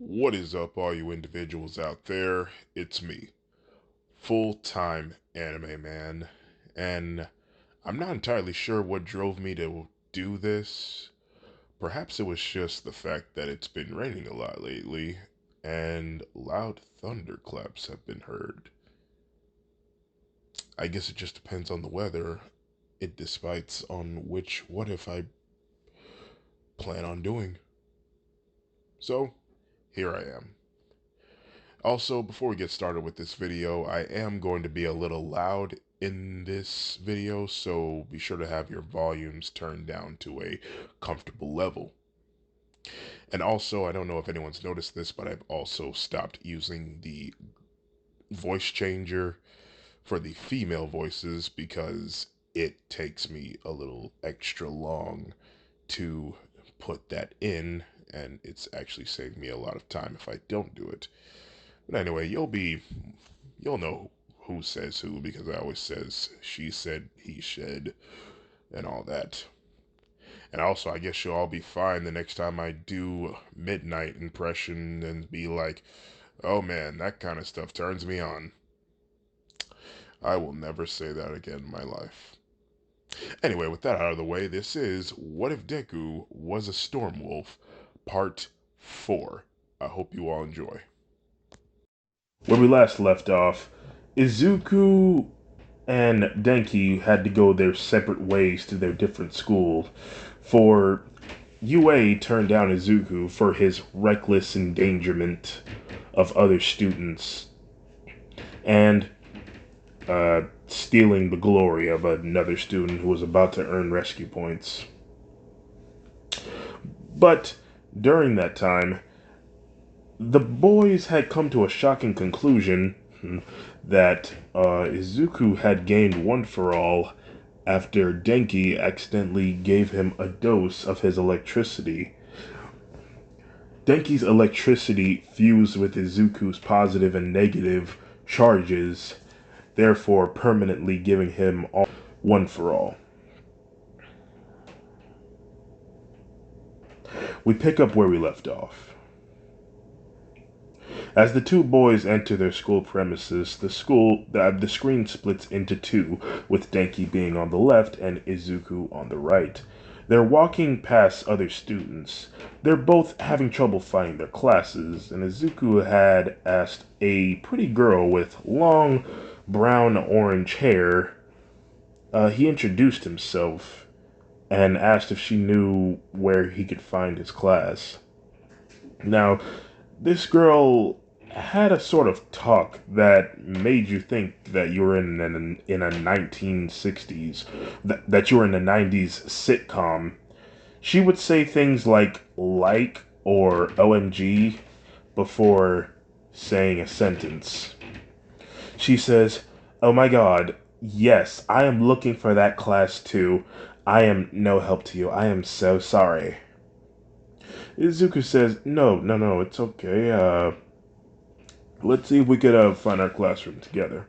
What is up, all you individuals out there? It's me, full-time anime man, and I'm not entirely sure what drove me to do this. Perhaps it was just the fact that it's been raining a lot lately, and loud thunderclaps have been heard. I guess it just depends on the weather. It decides on which what if I plan on doing. So, here I am. Also, before we get started with this video, I am going to be a little loud in this video, so be sure to have your volumes turned down to a comfortable level. And also, I don't know if anyone's noticed this, but I've also stopped using the voice changer for the female voices because it takes me a little extra long to put that in, and it's actually saved me a lot of time if I don't do it. But anyway, you'll know who says who because I always says she said, he said, and all that. And also, I guess you'll all be fine the next time I do midnight impression and be like, oh man, that kind of stuff turns me on. I will never say that again in my life. Anyway, with that out of the way, this is What If Deku Was a Storm Wolf, Part 4. I hope you all enjoy. Where we last left off, Izuku and Denki had to go their separate ways to their different schools, for UA turned down Izuku for his reckless endangerment of other students and stealing the glory of another student who was about to earn rescue points. But during that time, the boys had come to a shocking conclusion that Izuku had gained One For All after Denki accidentally gave him a dose of his electricity. Denki's electricity fused with Izuku's positive and negative charges, therefore permanently giving him One For All. We pick up where we left off. As the two boys enter their school premises, the screen splits into two, with Denki being on the left and Izuku on the right. They're walking past other students. They're both having trouble finding their classes, and Izuku had asked a pretty girl with long brown-orange hair. He introduced himself and asked if she knew where he could find his class. Now, this girl had a sort of talk that made you think that you were in a 1960s, that you were in a 90s sitcom. She would say things like or OMG before saying a sentence. She says, "Oh my god, yes, I am looking for that class too. I am no help to you. I am so sorry." Izuku says, no, it's okay. Let's see if we could find our classroom together.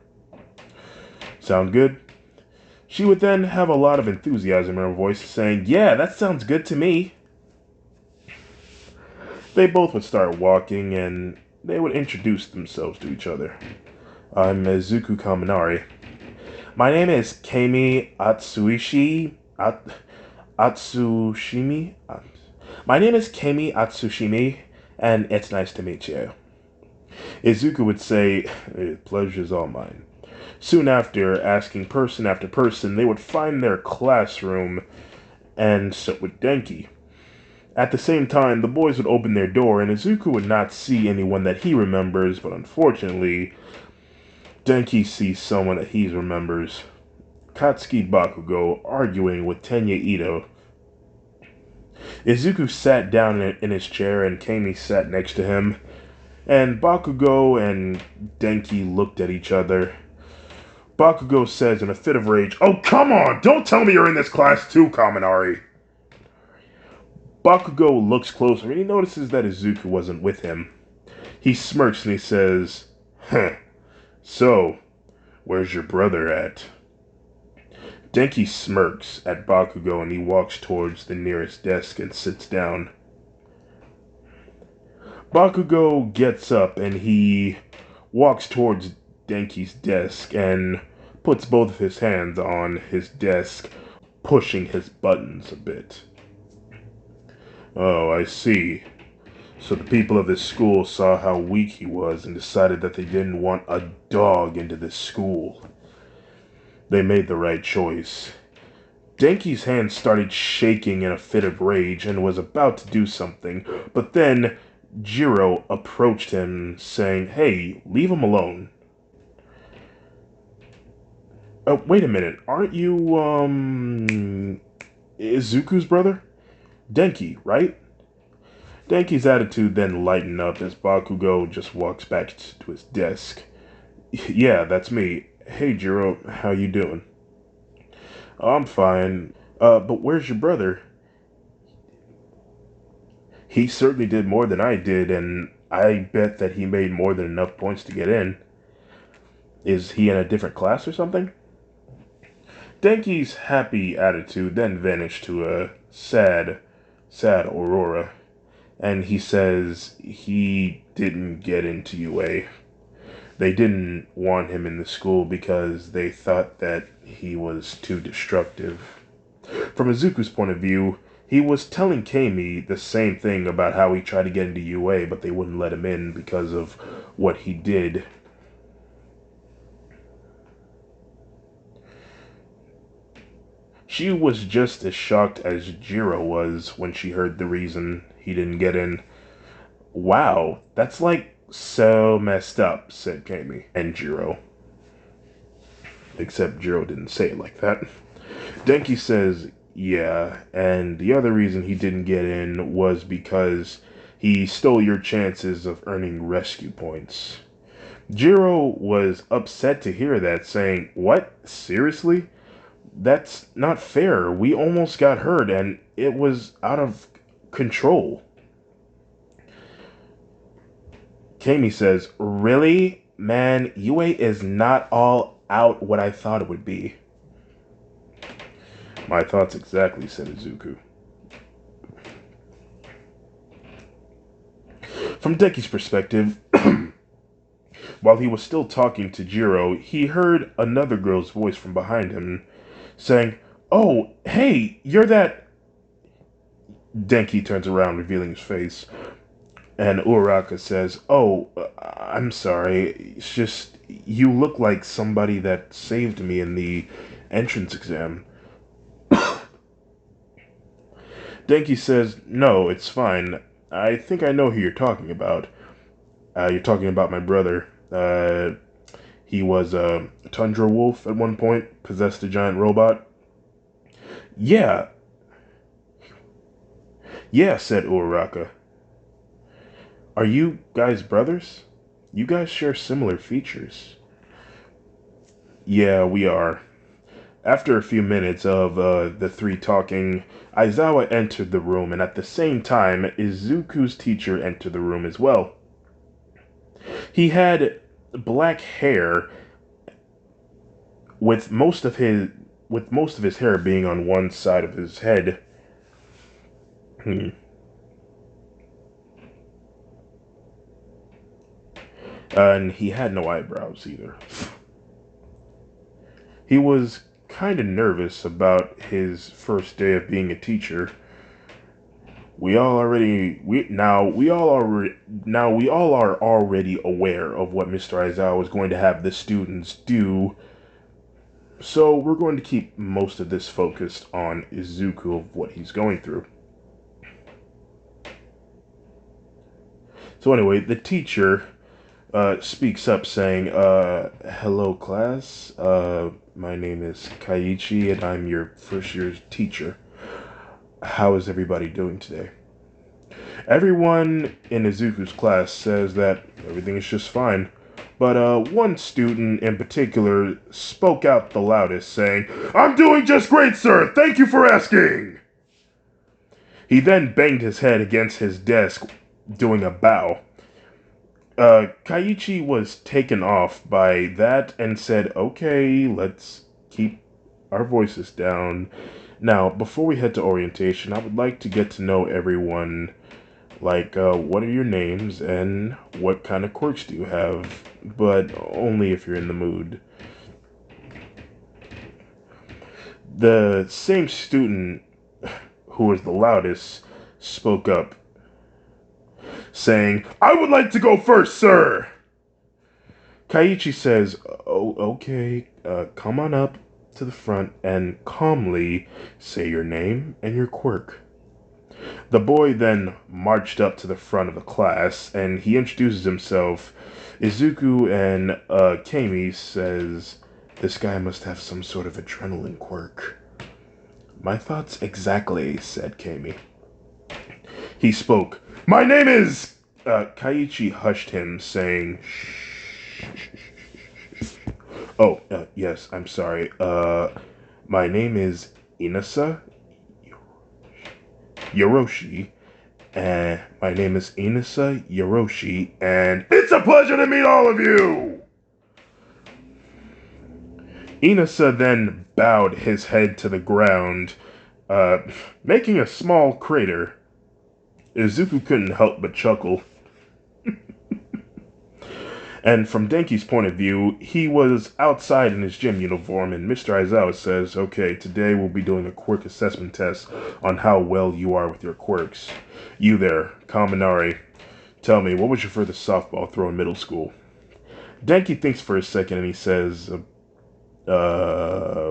Sound good? She would then have a lot of enthusiasm in her voice, saying, "Yeah, that sounds good to me." They both would start walking, and they would introduce themselves to each other. "I'm Izuku Kaminari. My name is Kami Atsushimi. My name is Kami Atsushimi, and it's nice to meet you." Izuku would say, "Pleasure's all mine." Soon after, asking person after person, they would find their classroom, and so would Denki. At the same time, the boys would open their door, and Izuku would not see anyone that he remembers, but unfortunately, Denki sees someone that he remembers. Katsuki Bakugo arguing with Tenya Ito. Izuku sat down in his chair, and Kami sat next to him. And Bakugo and Denki looked at each other. Bakugo says in a fit of rage, "Oh, come on! Don't tell me you're in this class too, Kaminari!" Bakugo looks closer and he notices that Izuku wasn't with him. He smirks and he says, "Huh, so, where's your brother at?" Denki smirks at Bakugo and he walks towards the nearest desk and sits down. Bakugo gets up and he walks towards Denki's desk and puts both of his hands on his desk, pushing his buttons a bit. Oh, I see. So the people of this school saw how weak he was and decided that they didn't want a dog into this school. They made the right choice. Denki's hand started shaking in a fit of rage and was about to do something, but then Jiro approached him, saying, "Hey, leave him alone." Wait a minute. Aren't you, Izuku's brother? Denki, right? Denki's attitude then lightened up as Bakugo just walks back to his desk. Yeah, that's me. Hey, Jiro, how you doing? I'm fine. But where's your brother? He certainly did more than I did, and I bet that he made more than enough points to get in. Is he in a different class or something? Denki's happy attitude then vanished to a sad Aurora, and he says he didn't get into UA. They didn't want him in the school because they thought that he was too destructive. From Izuku's point of view, he was telling Kami the same thing about how he tried to get into UA, but they wouldn't let him in because of what he did. She was just as shocked as Jiro was when she heard the reason he didn't get in. Wow, that's like so messed up, said Kami and Jiro. Except Jiro didn't say it like that. Denki says, yeah, and the other reason he didn't get in was because he stole your chances of earning rescue points. Jiro was upset to hear that, saying, "What? Seriously? That's not fair. We almost got hurt and it was out of control." Kami says, "Really? Man, UA is not all out what I thought it would be." My thoughts exactly, said Izuku. From Denki's perspective, while he was still talking to Jiro, he heard another girl's voice from behind him, saying, "Oh, hey, you're that..." Denki turns around, revealing his face, and Uraraka says, "Oh, I'm sorry, it's just, you look like somebody that saved me in the entrance exam." Denki says, "No, it's fine. I think I know who you're talking about. You're talking about my brother. He was a tundra wolf at one point, possessed a giant robot." Yeah, yeah, said Uraraka. "Are you guys brothers? You guys share similar features." "Yeah, we are." After a few minutes of the three talking, Aizawa entered the room, and at the same time, Izuku's teacher entered the room as well. He had black hair, with most of his hair being on one side of his head. And he had no eyebrows either. He was kind of nervous about his first day of being a teacher. We all are already aware of what Mr. Aizawa is going to have the students do, so we're going to keep most of this focused on Izuku of what he's going through. So anyway, the teacher speaks up saying, "Hello class, my name is Kaiichi and I'm your first year's teacher. How is everybody doing today?" Everyone in Izuku's class says that everything is just fine, but one student in particular spoke out the loudest, saying, "I'm doing just great, sir! Thank you for asking!" He then banged his head against his desk, doing a bow. Kaiichi was taken off by that and said, "Okay, let's keep our voices down. Now, before we head to orientation, I would like to get to know everyone, Like, what are your names and what kind of quirks do you have? But only if you're in the mood. The same student who was the loudest spoke up, saying, "I would like to go first, sir!" Kaiichi says, "Oh, okay, come on up to the front and calmly say your name and your quirk." The boy then marched up to the front of the class and he introduces himself. Izuku and Kami says, "This guy must have some sort of adrenaline quirk." "My thoughts exactly," said Kami. He spoke. "My name is..." Kaiichi hushed him, saying, "Shh. Oh, yes, I'm sorry. My name is Inasa Yoroshi, and my name is Inasa Yoroshi, and it's a pleasure to meet all of you!" Inasa then bowed his head to the ground, making a small crater. Izuku couldn't help but chuckle. And from Denki's point of view, he was outside in his gym uniform, and Mr. Aizawa says, "Okay, today we'll be doing a quirk assessment test on how well you are with your quirks. You there, Kaminari, tell me, what was your furthest softball throw in middle school?" Denki thinks for a second, and he says,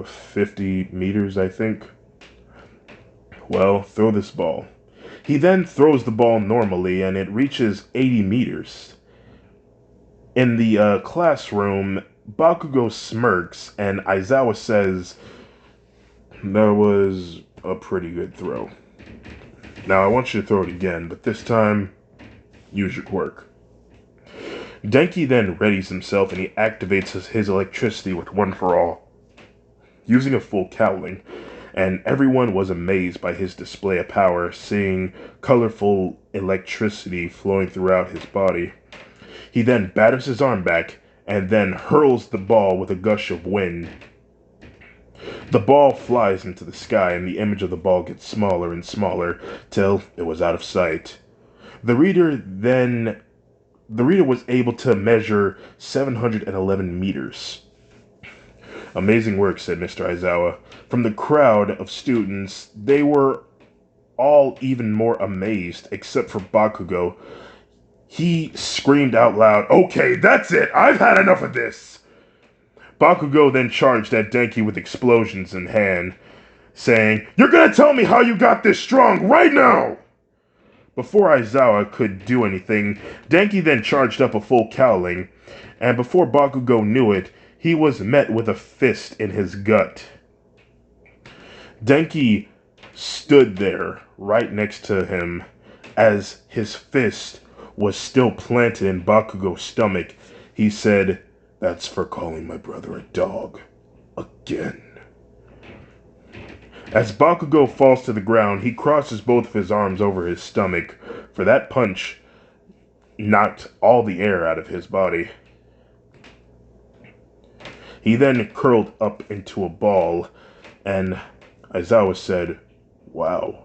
50 meters, I think. "Well, throw this ball." He then throws the ball normally, and it reaches 80 meters. In the classroom, Bakugo smirks, and Aizawa says, "That was a pretty good throw. Now I want you to throw it again, but this time, use your quirk." Denki then readies himself and he activates his electricity with One for All, using a full cowling, and everyone was amazed by his display of power, seeing colorful electricity flowing throughout his body. He then batters his arm back and then hurls the ball with a gush of wind. The ball flies into the sky and the image of the ball gets smaller and smaller till it was out of sight. The reader was able to measure 711 meters. "Amazing work," said Mr. Aizawa. From the crowd of students, they were all even more amazed, except for Bakugo. He screamed out loud, "Okay, that's it! I've had enough of this!" Bakugo then charged at Denki with explosions in hand, saying, "You're gonna tell me how you got this strong right now!" Before Aizawa could do anything, Denki then charged up a full cowling, and before Bakugo knew it, he was met with a fist in his gut. Denki stood there, right next to him, as his fist was still planted in Bakugo's stomach. He said, "That's for calling my brother a dog. Again." As Bakugo falls to the ground, he crosses both of his arms over his stomach, for that punch knocked all the air out of his body. He then curled up into a ball, and Aizawa said, "Wow."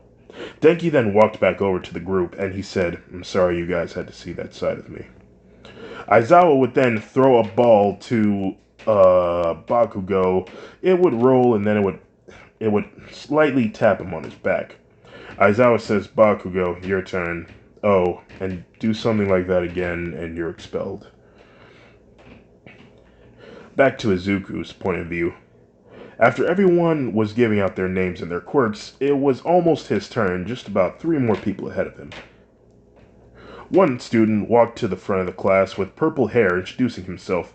Denki then walked back over to the group, and he said, "I'm sorry you guys had to see that side of me." Aizawa would then throw a ball to Bakugo. It would roll, and then it would slightly tap him on his back. Aizawa says, "Bakugo, your turn. Oh, and do something like that again, and you're expelled." Back to Izuku's point of view. After everyone was giving out their names and their quirks, it was almost his turn, just about 3 more people ahead of him. One student walked to the front of the class with purple hair, introducing himself.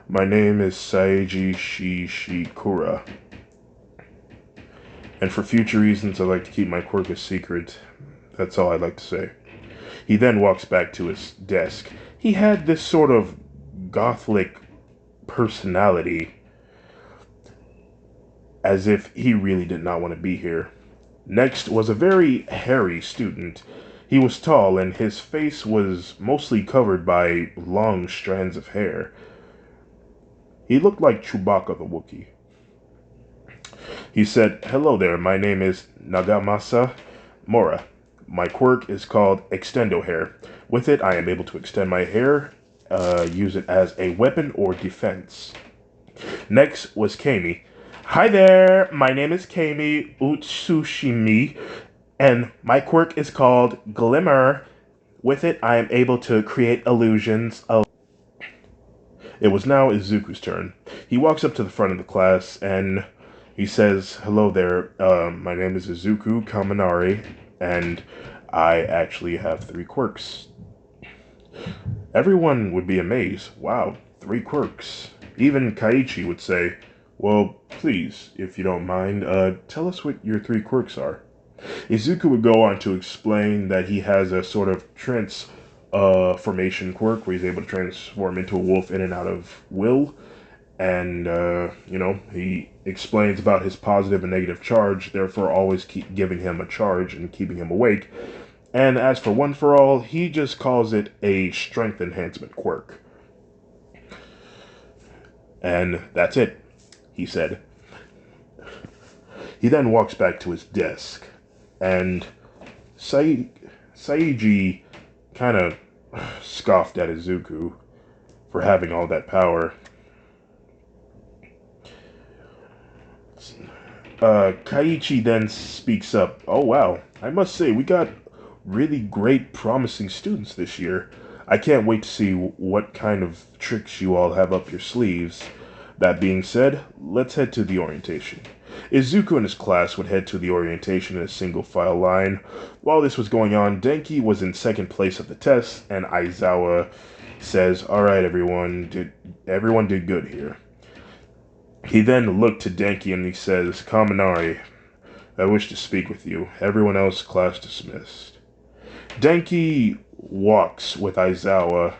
"My name is Saiji Shishikura. And for future reasons, I like to keep my quirk a secret. That's all I'd like to say." He then walks back to his desk. He had this sort of gothic personality, as if he really did not want to be here. Next was a very hairy student. He was tall, and his face was mostly covered by long strands of hair. He looked like Chewbacca the Wookiee. He said, "Hello there, my name is Nagamasa Mora. My quirk is called Extendo Hair. With it, I am able to extend my hair, use it as a weapon or defense. Next was Kami. Hi there, my name is Kami Utsushimi, and my quirk is called Glimmer. With it, I am able to create illusions of. It was now Izuku's turn. He walks up to the front of the class and he says, "Hello there, my name is Izuku Kaminari, and I actually have 3 quirks." Everyone would be amazed. Wow, 3 quirks. Even Kaiichi would say, "Well, please, if you don't mind, tell us what your 3 quirks are." Izuku would go on to explain that he has a sort of transformation quirk where he's able to transform into a wolf in and out of will. And, he explains about his positive and negative charge, therefore always keep giving him a charge and keeping him awake. And as for One for All, he just calls it a strength enhancement quirk. And that's it, he said. He then walks back to his desk, and Saiji kind of scoffed at Izuku for having all that power. Kaiichi then speaks up. "Oh wow, I must say we got really great promising students this year. I can't wait to see what kind of tricks you all have up your sleeves. That being said, let's head to the orientation." Izuku and his class would head to the orientation in a single file line. While this was going on, Denki was in second place of the test, and Aizawa says, "Alright everyone did good here." He then looked to Denki and he says, "Kaminari, I wish to speak with you. Everyone else, class dismissed." Denki walks with Aizawa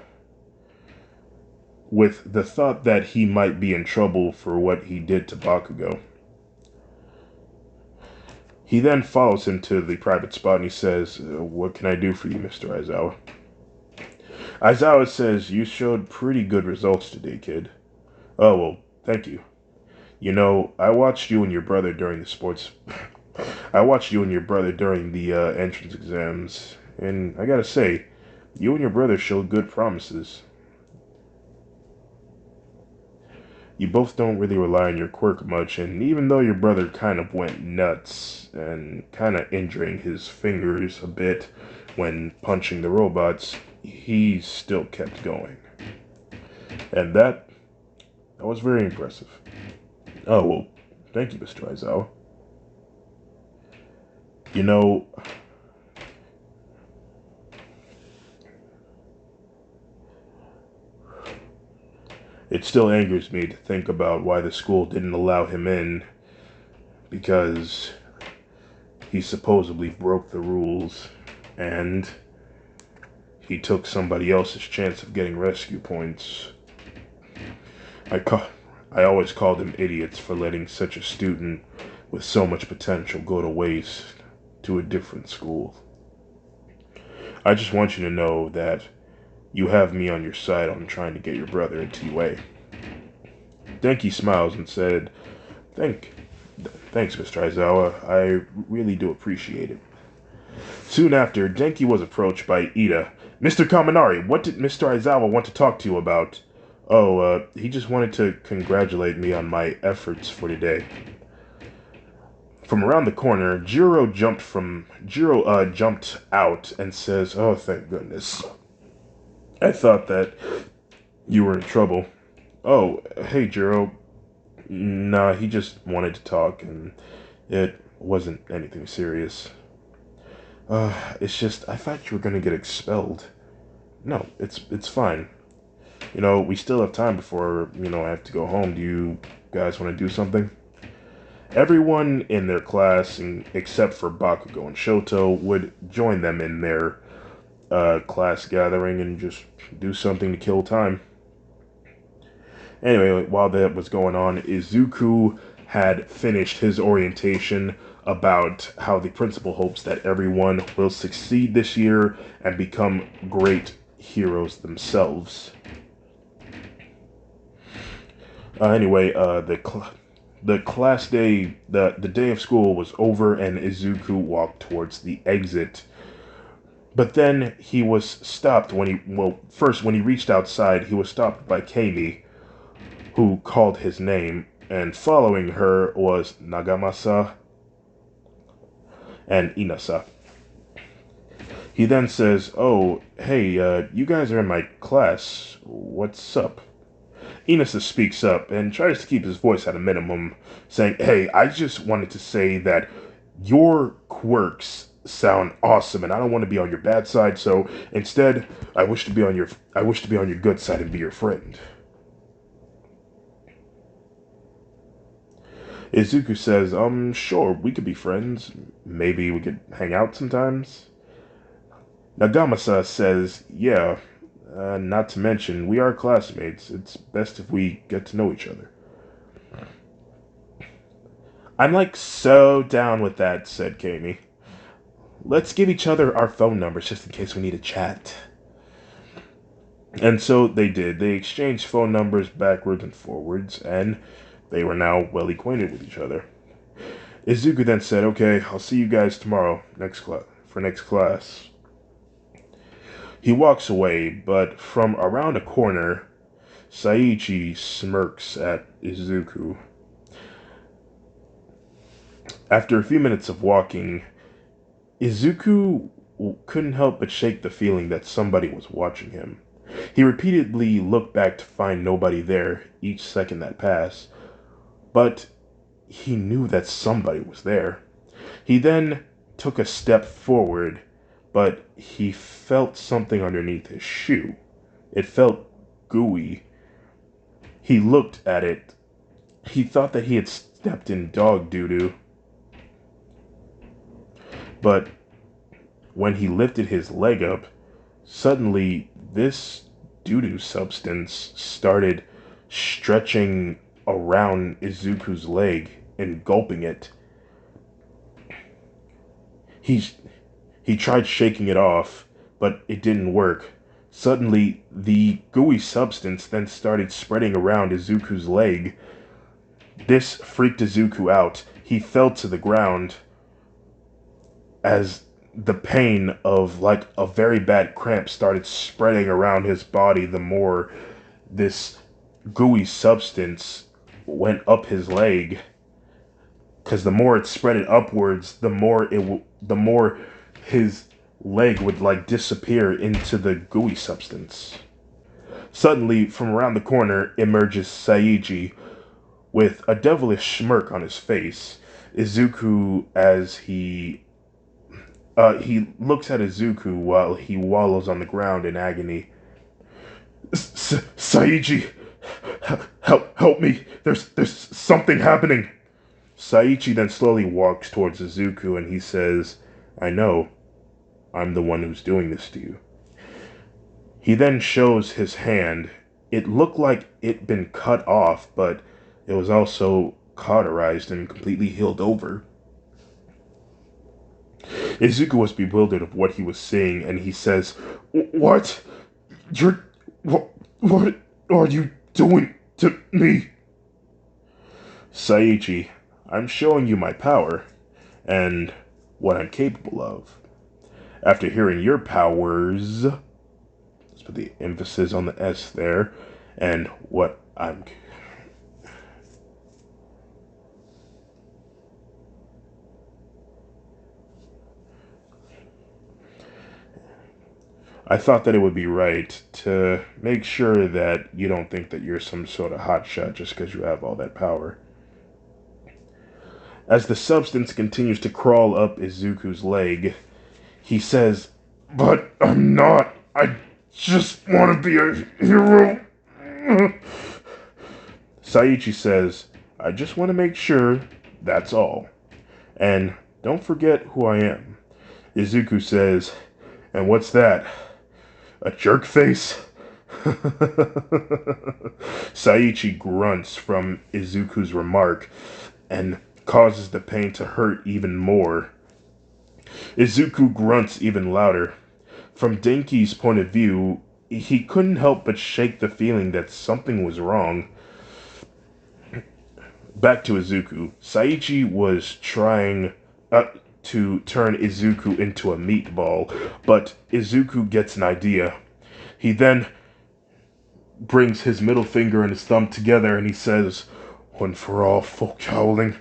with the thought that he might be in trouble for what he did to Bakugo. He then follows him to the private spot and he says, "What can I do for you, Mr. Aizawa?" Aizawa says, "You showed pretty good results today, kid." "Oh, well, thank you. You know, I watched you and your brother during the entrance exams, and I gotta say, you and your brother showed good promises. You both don't really rely on your quirk much, and even though your brother kind of went nuts and kind of injuring his fingers a bit when punching the robots, he still kept going. And that was very impressive." "Oh, well, thank you, Mr. Aizawa. You know, it still angers me to think about why the school didn't allow him in, because he supposedly broke the rules, and he took somebody else's chance of getting rescue points. I always called them idiots for letting such a student with so much potential go to waste to a different school. I just want you to know that you have me on your side on trying to get your brother a TA." Denki smiles and said, Thanks, Mr. Aizawa. I really do appreciate it." Soon after, Denki was approached by Ida. "Mr. Kaminari, what did Mr. Aizawa want to talk to you about?" "Oh, he just wanted to congratulate me on my efforts for today." From around the corner, Jiro jumped out and says, "Oh, thank goodness. I thought that you were in trouble." "Oh, hey, Jiro." "Nah, he just wanted to talk, and it wasn't anything serious." It's just, I thought you were gonna get expelled." "No, it's fine. You know, we still have time before, I have to go home. Do you guys want to do something?" Everyone in their class, except for Bakugo and Shoto, would join them in their class gathering and just do something to kill time. Anyway, while that was going on, Izuku had finished his orientation about how the principal hopes that everyone will succeed this year and become great heroes themselves. Anyway, the class day, the day of school was over, and Izuku walked towards the exit But then he was stopped first when he reached outside, he was stopped by Kami, who called his name, and following her was Nagamasa and Inasa. He then says, "Oh, hey, you guys are in my class. What's up?" Inasa speaks up and tries to keep his voice at a minimum, saying, "Hey, I just wanted to say that your quirks sound awesome, and I don't want to be on your bad side. So instead, I wish to be on your good side and be your friend." Izuku says, Sure, we could be friends. Maybe we could hang out sometimes." Nagamasa says, "Yeah, not to mention, we are classmates. It's best if we get to know each other." "I'm like so down with that," said Kami. "Let's give each other our phone numbers just in case we need to chat." And so they did. They exchanged phone numbers backwards and forwards, and they were now well acquainted with each other. Izuku then said, "Okay, I'll see you guys tomorrow, next class." He walks away, but from around a corner, Saiichi smirks at Izuku. After a few minutes of walking, Izuku couldn't help but shake the feeling that somebody was watching him. He repeatedly looked back to find nobody there each second that passed, but he knew that somebody was there. He then took a step forward, but he felt something underneath his shoe. It felt gooey. He looked at it. He thought that he had stepped in dog doo-doo, but when he lifted his leg up, suddenly this doo-doo substance started stretching around Izuku's leg, engulfing it. He he tried shaking it off, but it didn't work. Suddenly, the gooey substance then started spreading around Izuku's leg. This freaked Izuku out. He fell to the ground as the pain of like a very bad cramp started spreading around his body. The more this gooey substance went up his leg, because the more it spread it upwards, the more his leg would like disappear into the gooey substance. Suddenly, from around the corner emerges Saiichi with a devilish smirk on his face. Izuku, as he looks at Izuku while he wallows on the ground in agony. "Saiichi, help me! There's something happening." Saiichi then slowly walks towards Izuku and he says, "I know. I'm the one who's doing this to you." He then shows his hand. It looked like it'd been cut off, but it was also cauterized and completely healed over. Izuku was bewildered of what he was seeing, and he says, "What? What are you doing to me?" "Saiichi, I'm showing you my power, and what I'm capable of. After hearing your powers," let's put the emphasis on the S there, "and what I'm..." I thought that it would be right to make sure that you don't think that you're some sort of hotshot just because you have all that power. As the substance continues to crawl up Izuku's leg, he says, "But I'm not. I just want to be a hero." Saiichi says, "I just want to make sure, that's all. And don't forget who I am." Izuku says, "And what's that? A jerk face?" Saiichi grunts from Izuku's remark and causes the pain to hurt even more. Izuku grunts even louder. From Denki's point of view, he couldn't help but shake the feeling that something was wrong. Back to Izuku. Saiichi was trying to turn Izuku into a meatball, but Izuku gets an idea. He then brings his middle finger and his thumb together and he says, "One for all, folk howling."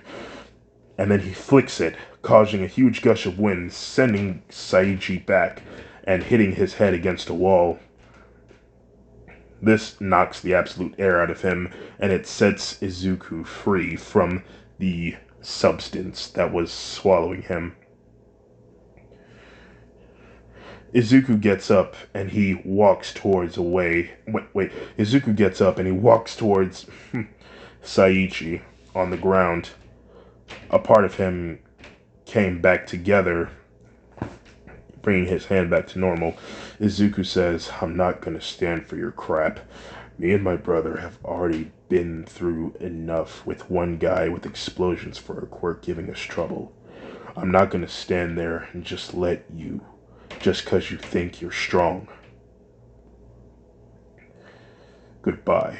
And then he flicks it, causing a huge gush of wind, sending Saichi back and hitting his head against a wall. This knocks the absolute air out of him, and it sets Izuku free from the substance that was swallowing him. Izuku gets up and he walks towards Izuku gets up and he walks towards Saichi on the ground. A part of him came back together, bringing his hand back to normal. Izuku says, "I'm not gonna stand for your crap. Me and my brother have already been through enough with one guy with explosions for a quirk giving us trouble. I'm not gonna stand there and just let you, just 'cause you think you're strong. Goodbye."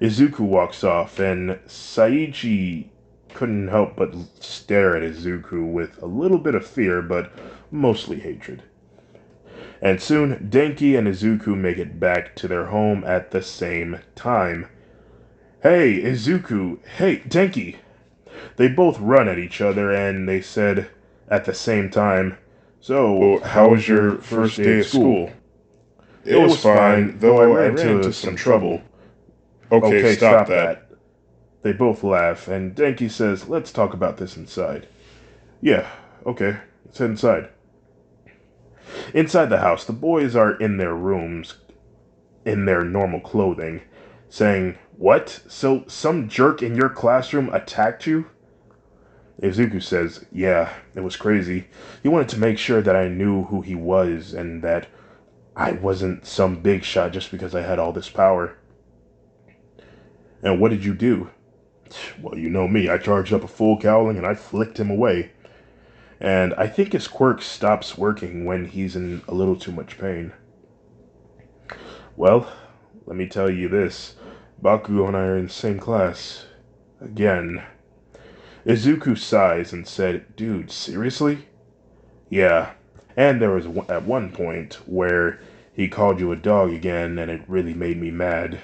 Izuku walks off, and Saichi couldn't help but stare at Izuku with a little bit of fear, but mostly hatred. And soon, Denki and Izuku make it back to their home at the same time. "Hey, Izuku! Hey, Denki!" They both run at each other, and they said at the same time, "So, how was your first day at school?" "It was fine, though I ran into some trouble." "Okay, stop that." They both laugh, and Denki says, "Let's talk about this inside." "Yeah, okay, let's head inside." Inside the house, the boys are in their rooms, in their normal clothing, saying, "What? So some jerk in your classroom attacked you?" Izuku says, "Yeah, it was crazy. He wanted to make sure that I knew who he was and that I wasn't some big shot just because I had all this power." "And what did you do?" "Well, you know me. I charged up a full cowling and I flicked him away. And I think his quirk stops working when he's in a little too much pain." "Well, let me tell you this. Bakugo and I are in the same class. Again." Izuku sighs and said, "Dude, seriously?" "Yeah. And there was at one point where he called you a dog again, and it really made me mad.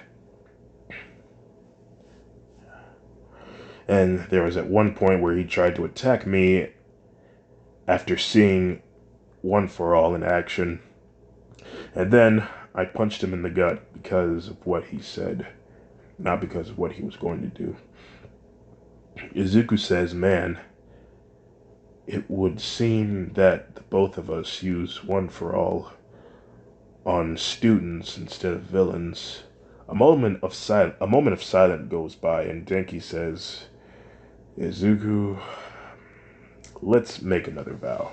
And there was at one point where he tried to attack me after seeing One for All in action. And then I punched him in the gut because of what he said, not because of what he was going to do." Izuku says, "Man, it would seem that the both of us use One for All on students instead of villains." A moment of silence goes by, and Denki says, "Izuku, let's make another vow."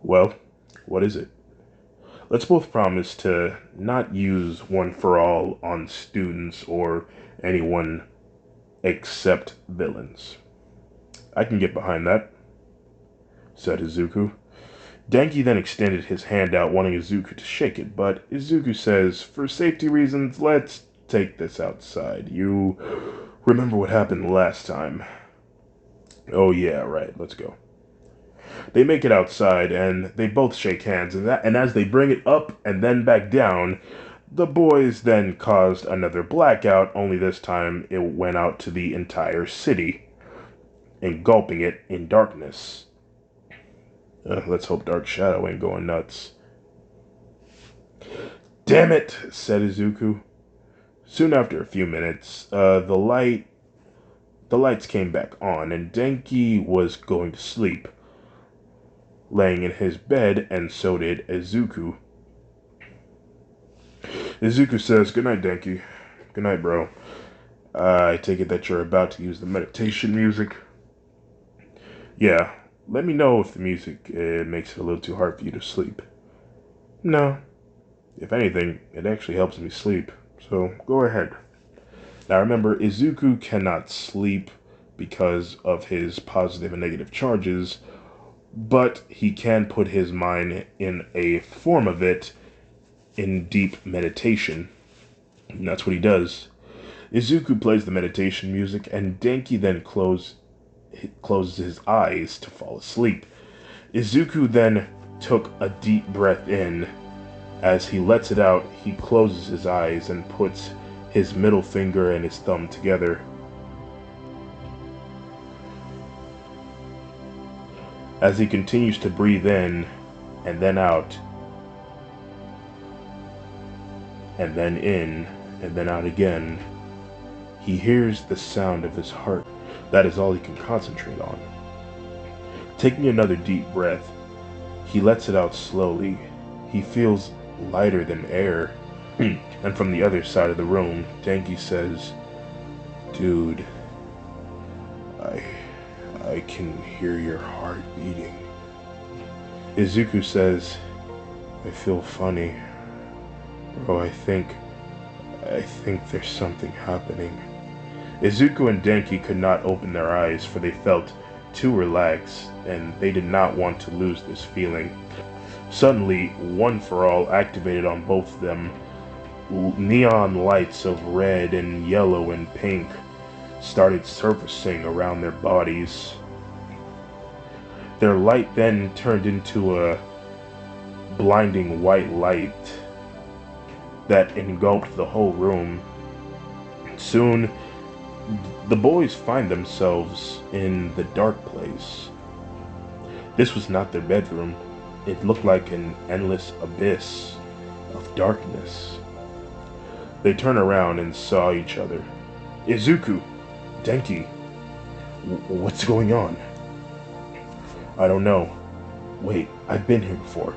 "Well, what is it?" "Let's both promise to not use One for All on students or anyone except villains." "I can get behind that," said Izuku. Denki then extended his hand out, wanting Izuku to shake it, but Izuku says, "For safety reasons, let's take this outside. You remember what happened last time?" "Oh yeah, right, let's go." They make it outside, and they both shake hands, and as they bring it up and then back down, the boys then caused another blackout, only this time it went out to the entire city, engulfing it in darkness. Let's hope Dark Shadow ain't going nuts. "Damn it," said Izuku. Soon after a few minutes, the lights came back on, and Denki was going to sleep, laying in his bed, and so did Izuku. Izuku says, "Good night, Denki." "Good night, bro. I take it that you're about to use the meditation music?" "Yeah. Let me know if the music makes it a little too hard for you to sleep." "No. If anything, it actually helps me sleep. So go ahead." Now remember, Izuku cannot sleep because of his positive and negative charges, but he can put his mind in a form of it in deep meditation. And that's what he does. Izuku plays the meditation music, and Denki then closes closes his eyes to fall asleep. Izuku then took a deep breath in. As he lets it out, he closes his eyes and puts his middle finger and his thumb together. As he continues to breathe in and then out, and then in and then out again, he hears the sound of his heart. That is all he can concentrate on. Taking another deep breath, he lets it out slowly. He feels lighter than air. And from the other side of the room, Denki says, "Dude, I can hear your heart beating." Izuku says, "I feel funny. Bro, I think there's something happening." Izuku and Denki could not open their eyes, for they felt too relaxed, and they did not want to lose this feeling. Suddenly, One for All activated on both of them. Neon lights of red and yellow and pink started surfacing around their bodies. Their light then turned into a blinding white light that engulfed the whole room. Soon, the boys find themselves in the dark place. This was not their bedroom. It looked like an endless abyss of darkness. They turned around and saw each other. "Izuku! Denki! What's going on?" "I don't know. Wait, I've been here before."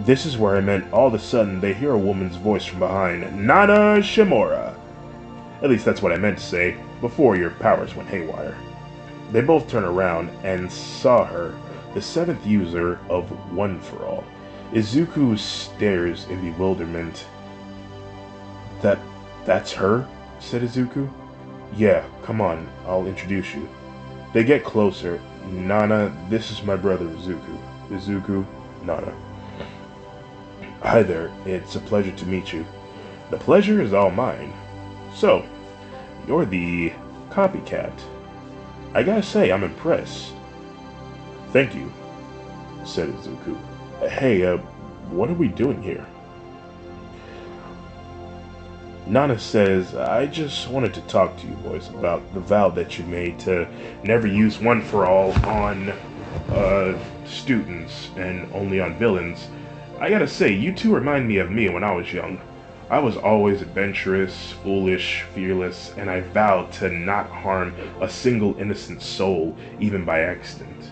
This is where I meant all of a sudden they hear a woman's voice from behind. "Nana Shimura!" At least that's what I meant to say, before your powers went haywire. They both turned around and saw her, the 7th user of One for All. Izuku stares in bewilderment. That's her?" said Izuku. "Yeah, come on, I'll introduce you." They get closer. "Nana, this is my brother Izuku." Izuku, Nana. "Hi there, it's a pleasure to meet you." "The pleasure is all mine." "So, you're the copycat. I gotta say, I'm impressed." "Thank you," said Izuku. "Hey, what are we doing here?" Nana says, "I just wanted to talk to you boys about the vow that you made to never use One for All on students and only on villains. I gotta say, you two remind me of me when I was young. I was always adventurous, foolish, fearless, and I vowed to not harm a single innocent soul, even by accident.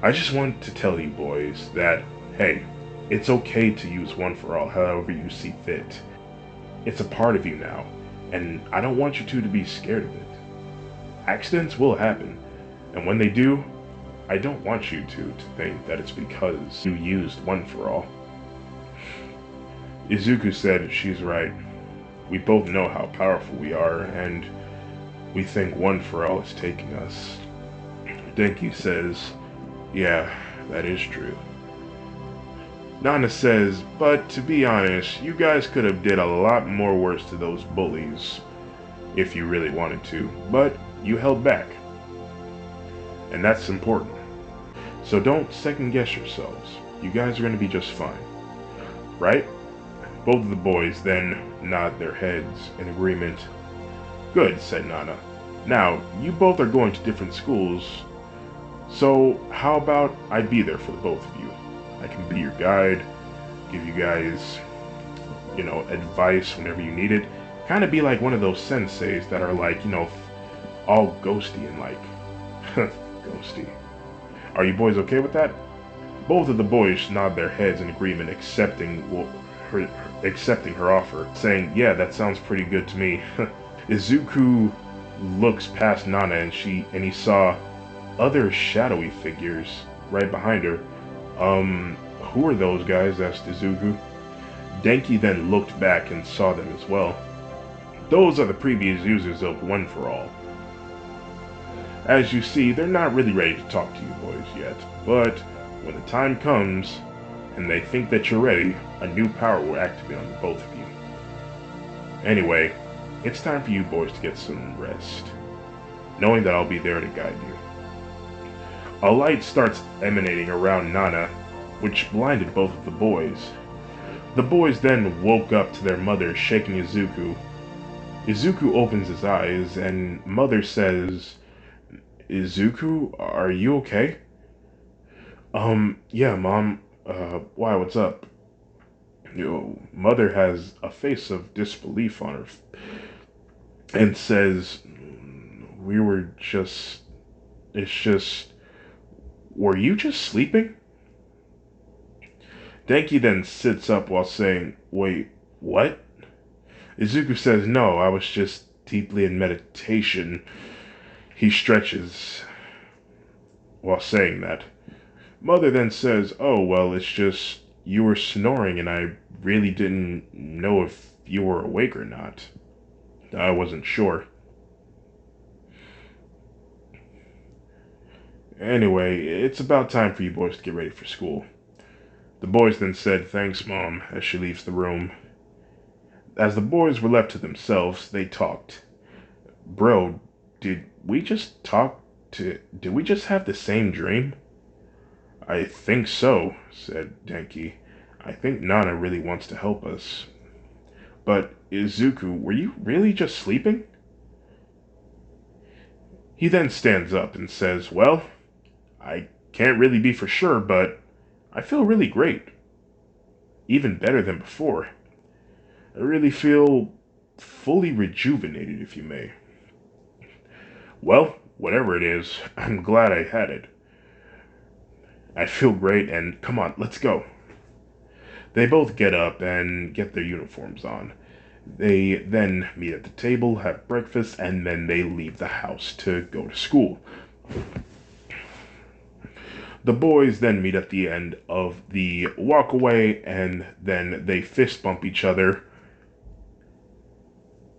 I just want to tell you boys that, hey, it's okay to use One for All however you see fit. It's a part of you now, and I don't want you two to be scared of it. Accidents will happen, and when they do, I don't want you two to think that it's because you used One for All." Izuku said, "She's right. We both know how powerful we are, and we think One for All is taking us." Denki says, "Yeah, that is true." Nana says, "But to be honest, you guys could have did a lot more worse to those bullies, if you really wanted to, but you held back. And that's important. So don't second guess yourselves. You guys are going to be just fine. Right?" Both of the boys then nod their heads in agreement. "Good," said Nana. "Now, you both are going to different schools, so how about I be there for the both of you? I can be your guide, give you guys, advice whenever you need it. Kind of be like one of those senseis that are like, all ghosty and like, ghosty. Are you boys okay with that?" Both of the boys nod their heads in agreement, accepting her offer, saying, "Yeah, that sounds pretty good to me." Izuku looks past Nana and he saw other shadowy figures right behind her. Who are those guys?" asked Izuku. Denki then looked back and saw them as well. "Those are the previous users of One for All. As you see, they're not really ready to talk to you boys yet, but when the time comes, and they think that you're ready, a new power will activate on the both of you. Anyway, it's time for you boys to get some rest, knowing that I'll be there to guide you." A light starts emanating around Nana, which blinded both of the boys. The boys then woke up to their mother shaking Izuku. Izuku opens his eyes, and Mother says, Izuku, are you okay? Yeah, Mom. Why, what's up? Mother has a face of disbelief on her and says, we were just. It's just. Were you just sleeping? Denki then sits up while saying, wait, what? Izuku says, no, I was just deeply in meditation. He stretches while saying that. Mother then says, oh, well, it's just you were snoring and I really didn't know if you were awake or not. I wasn't sure. Anyway, it's about time for you boys to get ready for school. The boys then said, thanks, Mom, as she leaves the room. As the boys were left to themselves, they talked. Bro, did we just did we just have the same dream? I think so, said Denki. I think Nana really wants to help us. But, Izuku, were you really just sleeping? He then stands up and says, well, I can't really be for sure, but I feel really great. Even better than before. I really feel fully rejuvenated, if you may. Well, whatever it is, I'm glad I had it. I feel great, and come on, let's go. They both get up and get their uniforms on. They then meet at the table, have breakfast, and then they leave the house to go to school. The boys then meet at the end of the walkaway, and then they fist bump each other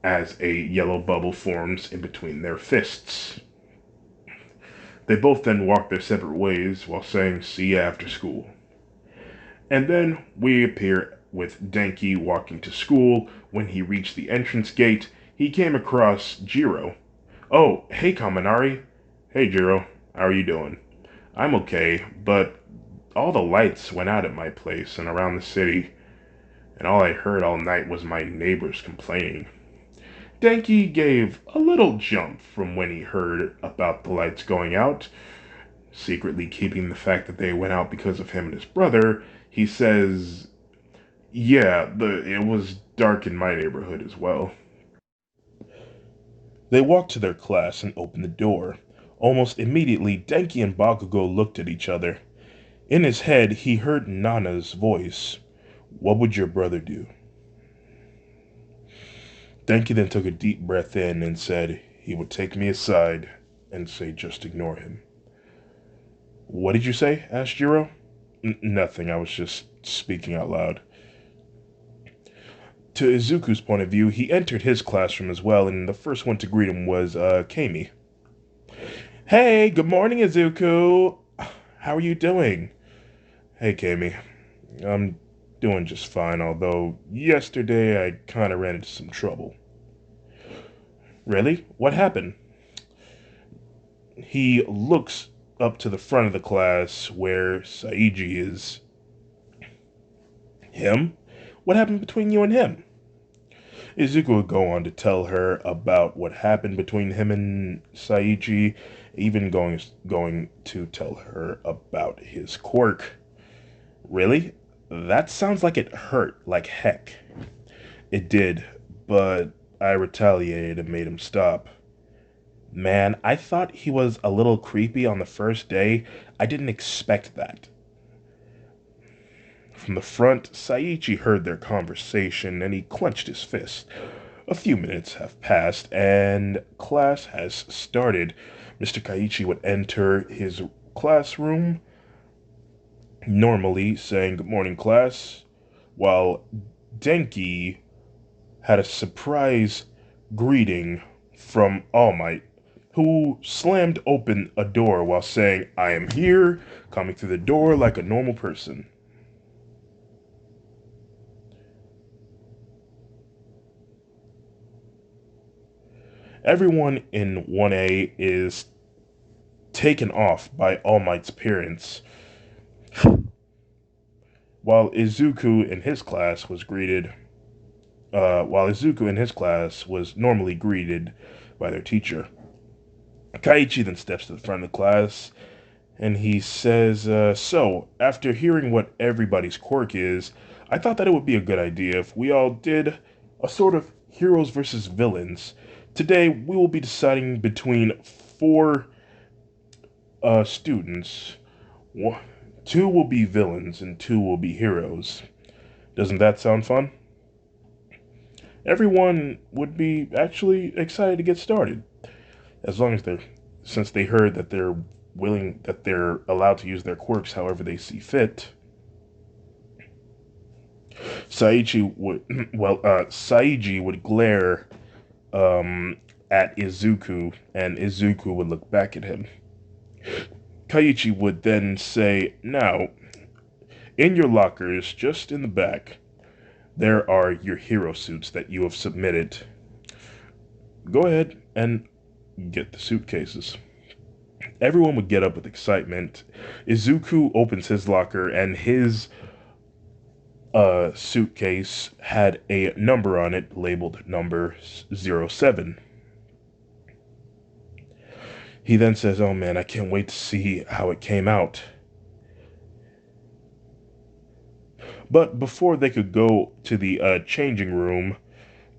as a yellow bubble forms in between their fists. They both then walk their separate ways while saying, see ya after school. And then we appear with Denki walking to school. When he reached the entrance gate, he came across Jiro. Oh, hey Kaminari. Hey Jiro, how are you doing? I'm okay, but all the lights went out at my place and around the city, and all I heard all night was my neighbors complaining. Denki gave a little jump from when he heard about the lights going out, secretly keeping the fact that they went out because of him and his brother. He says, yeah, it was dark in my neighborhood as well. They walked to their class and opened the door. Almost immediately, Denki and Bakugo looked at each other. In his head, he heard Nana's voice. What would your brother do? Denki then took a deep breath in and said he would take me aside and say just ignore him. What did you say? Asked Jiro. Nothing, I was just speaking out loud. To Izuku's point of view, he entered his classroom as well, and the first one to greet him was Kami. Hey, good morning, Izuku. How are you doing? Hey, Kami. I'm doing just fine, although yesterday I kinda ran into some trouble. Really? What happened? He looks up to the front of the class where Saiji is. Him? What happened between you and him? Izuku would go on to tell her about what happened between him and Saiji, even going to tell her about his quirk. Really? That sounds like it hurt like heck. It did, but I retaliated and made him stop. Man, I thought he was a little creepy on the first day. I didn't expect that. From the front, Saichi heard their conversation and he clenched his fist. A few minutes have passed and class has started. Mr. Kaichi would enter his classroom, normally saying good morning class, while Denki had a surprise greeting from All Might, who slammed open a door while saying, I am here, coming through the door like a normal person. Everyone in 1A is taken off by All Might's appearance, while Izuku in his class was greeted. While Izuku in his class was normally greeted by their teacher. Kaiichi then steps to the front of the class and he says, So, after hearing what everybody's quirk is, I thought that it would be a good idea if we all did a sort of heroes versus villains. Today, we will be deciding between four students. Two will be villains and two will be heroes. Doesn't that sound fun? Everyone would be actually excited to get started, as long as since they heard that they're allowed to use their quirks however they see fit. Saiji would glare at Izuku, and Izuku would look back at him. Kaiichi would then say, Now, in your lockers, just in the back, there are your hero suits that you have submitted. Go ahead and get the suitcases. Everyone would get up with excitement. Izuku opens his locker, and his suitcase had a number on it labeled number 07. He then says, Oh man, I can't wait to see how it came out. But before they could go to the changing room,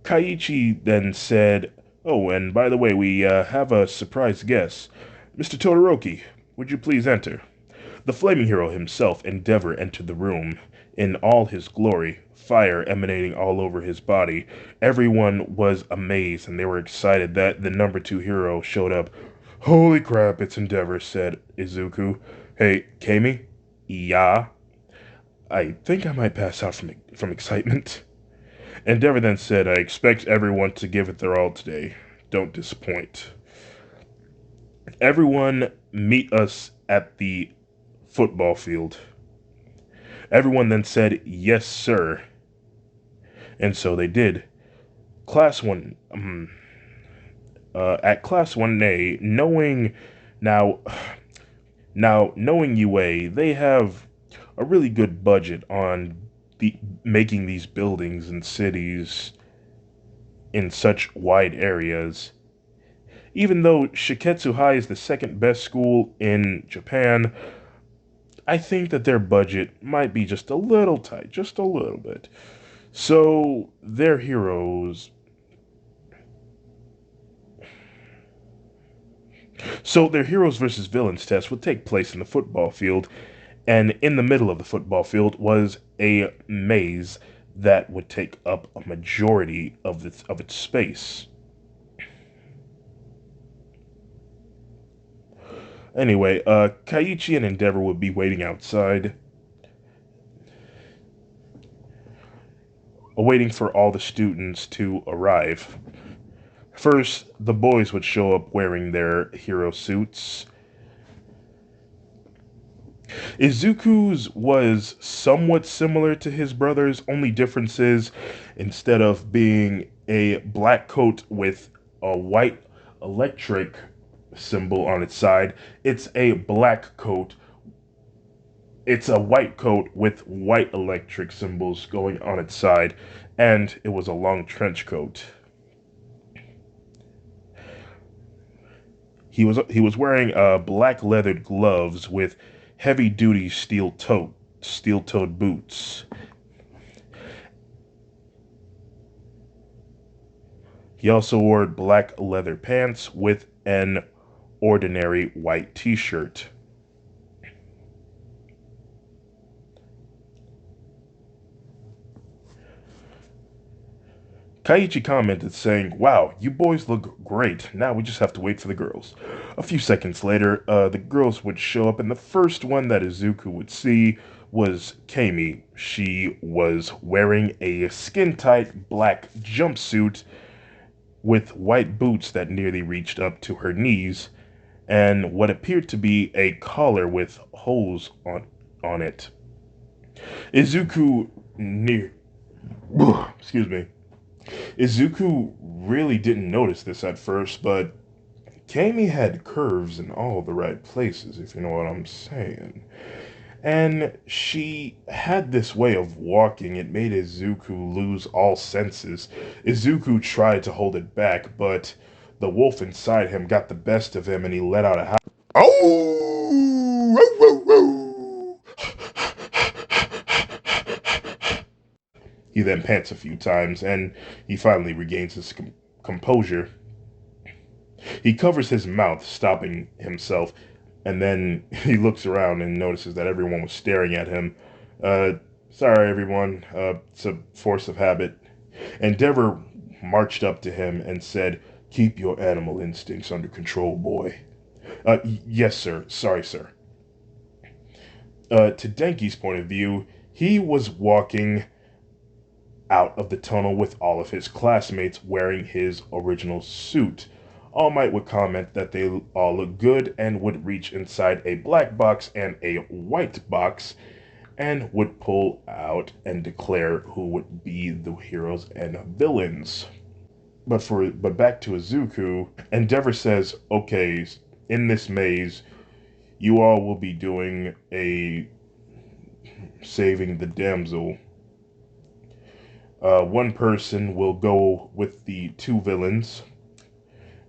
Kaiichi then said, Oh, and by the way, we have a surprise guest. Mr. Todoroki, would you please enter? The flaming hero himself, Endeavor, entered the room in all his glory, fire emanating all over his body. Everyone was amazed, and they were excited that the number 2 hero showed up. Holy crap, it's Endeavor, said Izuku. Hey, Kami? Yeah? I think I might pass out from excitement. Endeavor then said, I expect everyone to give it their all today. Don't disappoint. Everyone meet us at the football field. Everyone then said, Yes, sir. And so they did. Class 1, at Class 1A, knowing UA, they have a really good budget on making these buildings and cities in such wide areas. Even though Shiketsu High is the second best school in Japan, I think that their budget might be just a little tight, just a little bit. So their heroes versus villains test would take place in the football field, and in the middle of the football field was a maze that would take up a majority of its space. Anyway, Kaiichi and Endeavor would be waiting outside, waiting for all the students to arrive. First, the boys would show up wearing their hero suits. Izuku's was somewhat similar to his brother's, only difference is, instead of being a black coat with a white electric symbol on its side, it's a black coat. It's a white coat with white electric symbols going on its side, and it was a long trench coat. He was wearing black leathered gloves with heavy-duty steel-toed boots. He also wore black leather pants with an ordinary white t-shirt. Kaiichi commented saying, Wow, you boys look great. Now we just have to wait for the girls. A few seconds later, the girls would show up, and the first one that Izuku would see was Kami. She was wearing a skin-tight black jumpsuit with white boots that nearly reached up to her knees, and what appeared to be a collar with holes on it. Izuku excuse me. Izuku really didn't notice this at first, but Kami had curves in all the right places, if you know what I'm saying. And she had this way of walking. It made Izuku lose all senses. Izuku tried to hold it back, but the wolf inside him got the best of him and he let out a howl. Oh! Woo, woo, woo. He then pants a few times and he finally regains his composure. He covers his mouth, stopping himself, and then he looks around and notices that everyone was staring at him. Uh, Sorry, everyone. It's a force of habit. Endeavor marched up to him and said, "Keep your animal instincts under control, boy." Yes, sir. Sorry, sir. To Denki's point of view, he was walking out of the tunnel with all of his classmates wearing his original suit. All Might would comment that they all look good and would reach inside a black box and a white box and would pull out and declare who would be the heroes and villains. But back to Izuku, Endeavor says, "Okay, in this maze, you all will be doing a saving the damsel. One person will go with the two villains,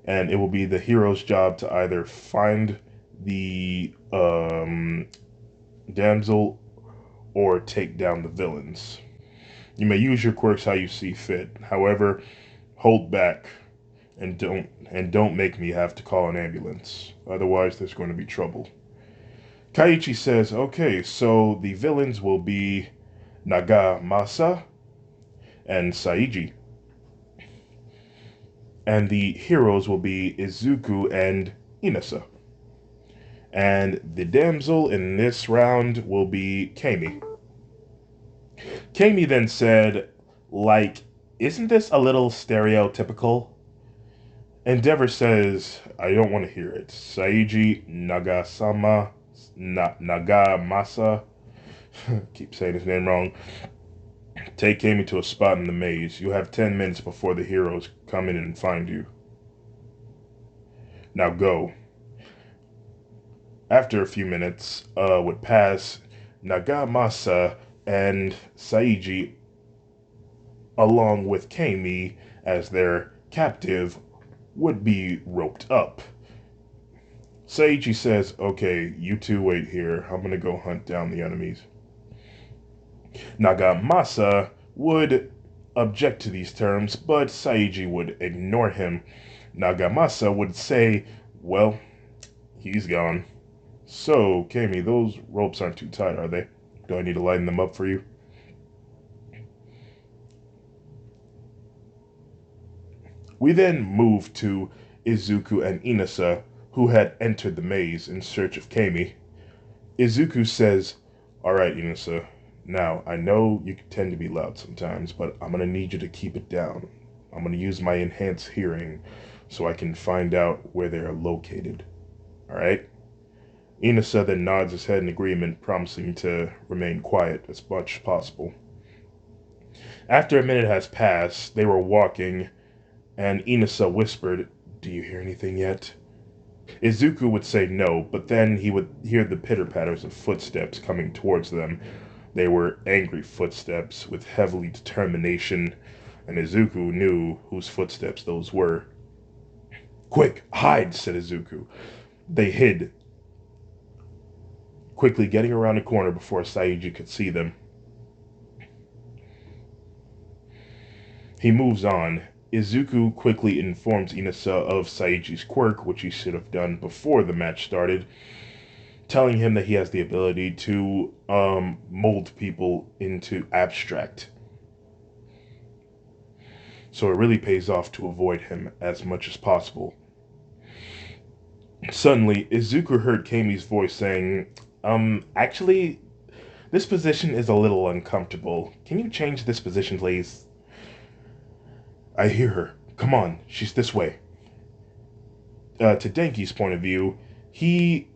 and it will be the hero's job to either find the damsel or take down the villains. You may use your quirks how you see fit. However, hold back and don't make me have to call an ambulance. Otherwise, there's going to be trouble." Kaiichi says, "Okay, so the villains will be Nagamasa and Saiji, and the heroes will be Izuku and Inasa. And the damsel in this round will be Kami." Kami then said, like, "Isn't this a little stereotypical?" Endeavor says, "I don't want to hear it. Saiji Nagamasa, keep saying his name wrong. Take Kami to a spot in the maze. You have 10 minutes before the heroes come in and find you. Now go." After a few minutes would pass, Nagamasa and Saiji, along with Kami as their captive, would be roped up. Saiji says, "Okay, you two wait here. I'm gonna go hunt down the enemies." Nagamasa would object to these terms, but Saiji would ignore him. Nagamasa would say, "Well, he's gone. So, Kami, those ropes aren't too tight, are they? Do I need to lighten them up for you?" We then move to Izuku and Inasa, who had entered the maze in search of Kami. Izuku says, "Alright, Inasa, now I know you tend to be loud sometimes, but I'm gonna need you to keep it down. I'm gonna use my enhanced hearing so I can find out where they are located. Alright?" Inasa then nods his head in agreement, promising to remain quiet as much as possible. After a minute has passed, they were walking, and Inasa whispered, "Do you hear anything yet?" Izuku would say no, but then he would hear the pitter-patters of footsteps coming towards them. They were angry footsteps with heavy determination, and Izuku knew whose footsteps those were. "Quick, hide," said Izuku. They hid, quickly getting around a corner before Saiji could see them. He moves on. Izuku quickly informs Inasa of Saiji's quirk, which he should have done before the match started, telling him that he has the ability to mold people into abstract. So it really pays off to avoid him as much as possible. Suddenly, Izuku heard Kami's voice saying, Actually, this position is a little uncomfortable. Can you change this position, please?" "I hear her. Come on, she's this way." To Denki's point of view, he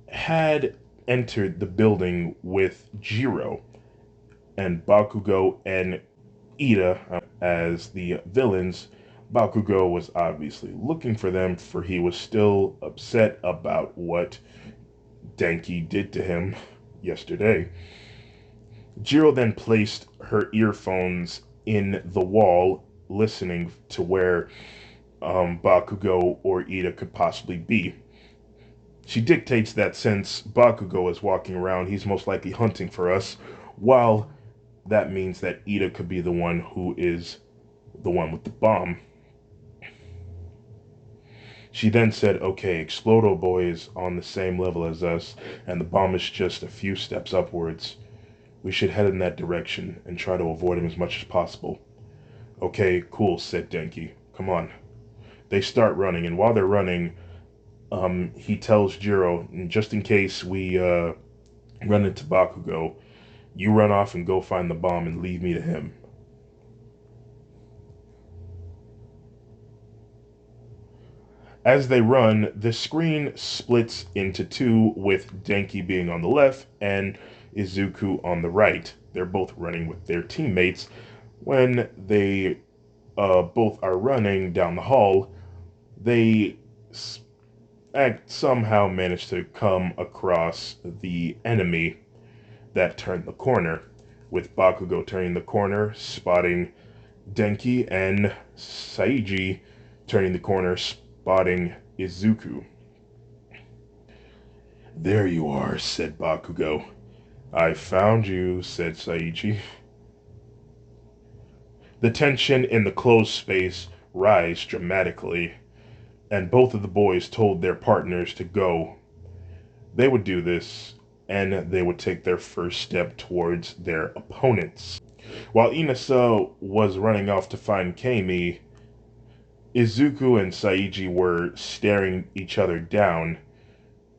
had entered the building with Jiro and Bakugo and Ida as the villains, Bakugo was obviously looking for them, for he was still upset about what Denki did to him yesterday. Jiro then placed her earphones in the wall, listening to where Bakugo or Ida could possibly be. She dictates that since Bakugo is walking around, he's most likely hunting for us, while that means that Ida could be the one who is the one with the bomb. She then said, okay, Explodo Boy is on the same level as us, and the bomb is just a few steps upwards. We should head in that direction and try to avoid him as much as possible. Okay, cool, said Denki. Come on. They start running, and while they're running, he tells Jiro, just in case we run into Bakugo, you run off and go find the bomb and leave me to him. As they run, the screen splits into two, with Denki being on the left and Izuku on the right. They're both running with their teammates. When they both are running down the hall, they somehow manage to come across the enemy that turned the corner, with Bakugo turning the corner, spotting Denki, and Saiji turning the corner, spotting Izuku. There you are, said Bakugo. I found you, said Saiji. The tension in the closed space rise dramatically, and both of the boys told their partners to go. They would do this, and they would take their first step towards their opponents. While Inasa was running off to find Kami, Izuku and Saiji were staring each other down,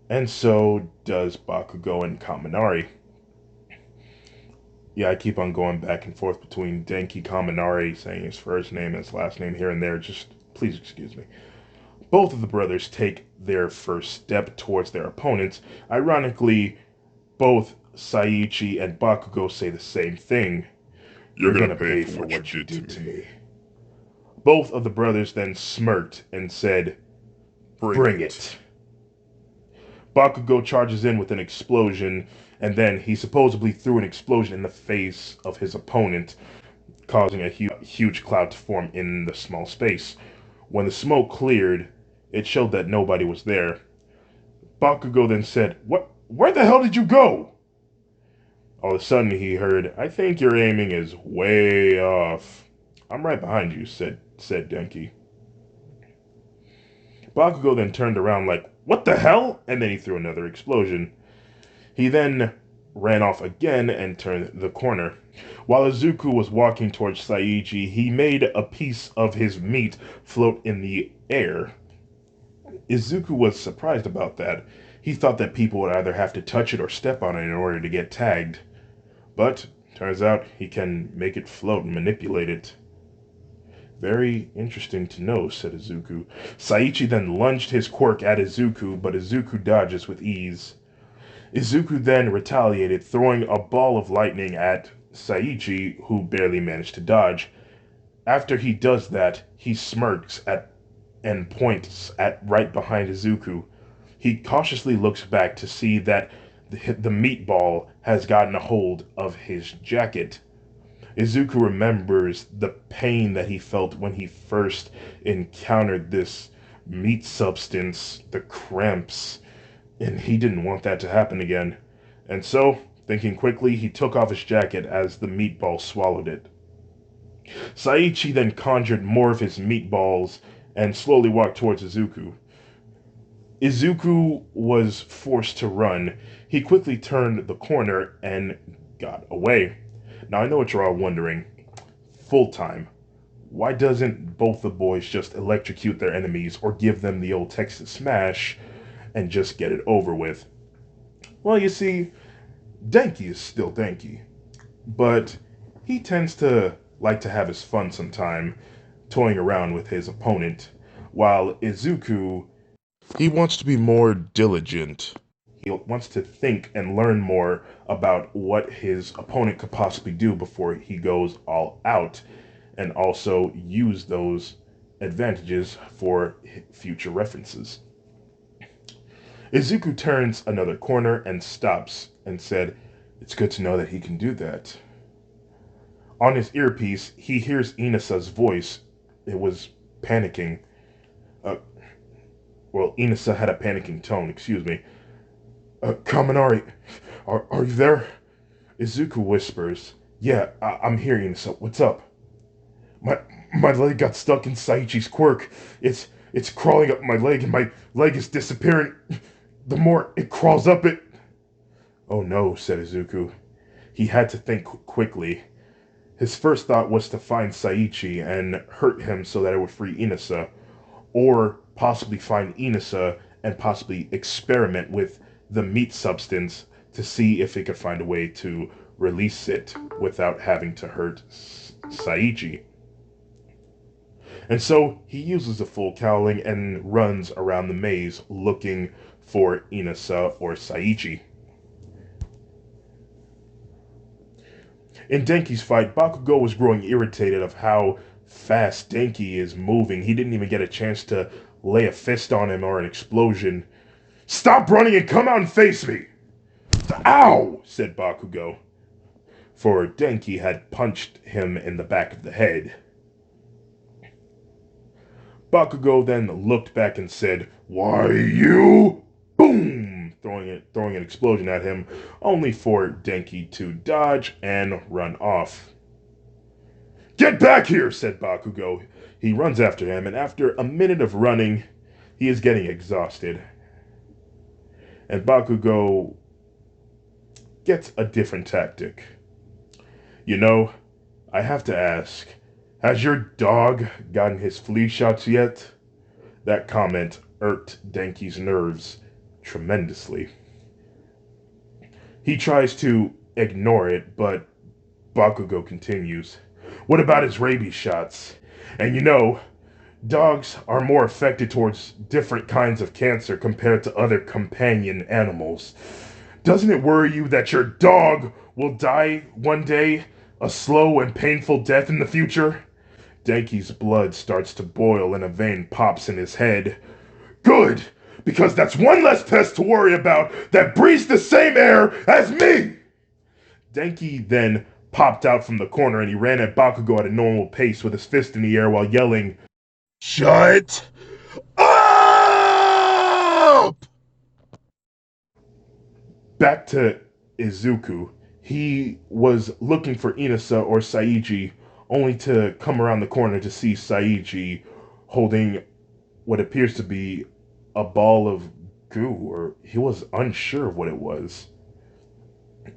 and so does Bakugo and Kaminari. Yeah, I keep on going back and forth between Denki Kaminari, saying his first name and his last name here and there. Just please excuse me. Both of the brothers take their first step towards their opponents. Ironically, both Saiichi and Bakugo say the same thing. You're gonna pay for what you did to me. Both of the brothers then smirked and said, Bring it. Bakugo charges in with an explosion, and then he supposedly threw an explosion in the face of his opponent, causing a huge cloud to form in the small space. When the smoke cleared, it showed that nobody was there. Bakugo then said, Where the hell did you go? All of a sudden he heard, I think your aiming is way off. I'm right behind you, said Denki. Bakugo then turned around like, what the hell? And then he threw another explosion. He then ran off again and turned the corner. While Izuku was walking towards Saiji, he made a piece of his meat float in the air. Izuku was surprised about that. He thought that people would either have to touch it or step on it in order to get tagged. But, turns out, he can make it float and manipulate it. Very interesting to know, said Izuku. Saiichi then lunged his quirk at Izuku, but Izuku dodges with ease. Izuku then retaliated, throwing a ball of lightning at Saiichi, who barely managed to dodge. After he does that, he smirks at and points at right behind Izuku. He cautiously looks back to see that the meatball has gotten a hold of his jacket. Izuku remembers the pain that he felt when he first encountered this meat substance, the cramps, and he didn't want that to happen again. And so, thinking quickly, he took off his jacket as the meatball swallowed it. Saiichi then conjured more of his meatballs and slowly walked towards Izuku. Izuku was forced to run. He quickly turned the corner and got away. Now I know what you're all wondering. Full time. Why doesn't both the boys just electrocute their enemies or give them the old Texas smash and just get it over with? Well, you see, Denki is still Denki, but he tends to like to have his fun sometime, toying around with his opponent, while Izuku, he wants to be more diligent. He wants to think and learn more about what his opponent could possibly do before he goes all out, and also use those advantages for future references. Izuku turns another corner and stops and said, "It's good to know that he can do that." On his earpiece, he hears Inasa's voice. It was panicking. Uh, Inasa had a panicking tone, excuse me. Kaminari, are you there? Izuku whispers, "Yeah, I'm here, Inasa. What's up?" My my leg got stuck in Saichi's quirk. It's crawling up my leg and my leg is disappearing. The more it crawls up it... Oh no, said Izuku. He had to think quickly. His first thought was to find Saichi and hurt him so that it would free Inasa, or possibly find Inasa and possibly experiment with the meat substance to see if he could find a way to release it without having to hurt Saichi. And so he uses a full cowling and runs around the maze looking for Inasa or Saichi. In Denki's fight, Bakugo was growing irritated of how fast Denki is moving. He didn't even get a chance to lay a fist on him or an explosion. "Stop running and come out and face me!" "Ow!" said Bakugo, for Denki had punched him in the back of the head. Bakugo then looked back and said, "Why you?" Boom! Throwing an explosion at him, only for Denki to dodge and run off. "Get back here!" said Bakugo. He runs after him, and after a minute of running, he is getting exhausted. And Bakugo gets a different tactic. "You know, I have to ask, has your dog gotten his flea shots yet?" That comment irked Denki's nerves tremendously. He tries to ignore it, but Bakugo continues. "What about his rabies shots? And you know, dogs are more affected towards different kinds of cancer compared to other companion animals. Doesn't it worry you that your dog will die one day, a slow and painful death in the future?" Denki's blood starts to boil and a vein pops in his head. "Good, because that's one less pest to worry about that breathes the same air as me!" Denki then popped out from the corner and he ran at Bakugo at a normal pace with his fist in the air while yelling, "Shut up!" Back to Izuku. He was looking for Inasa or Saichi, only to come around the corner to see Saichi holding what appears to be a ball of goo, or he was unsure what it was.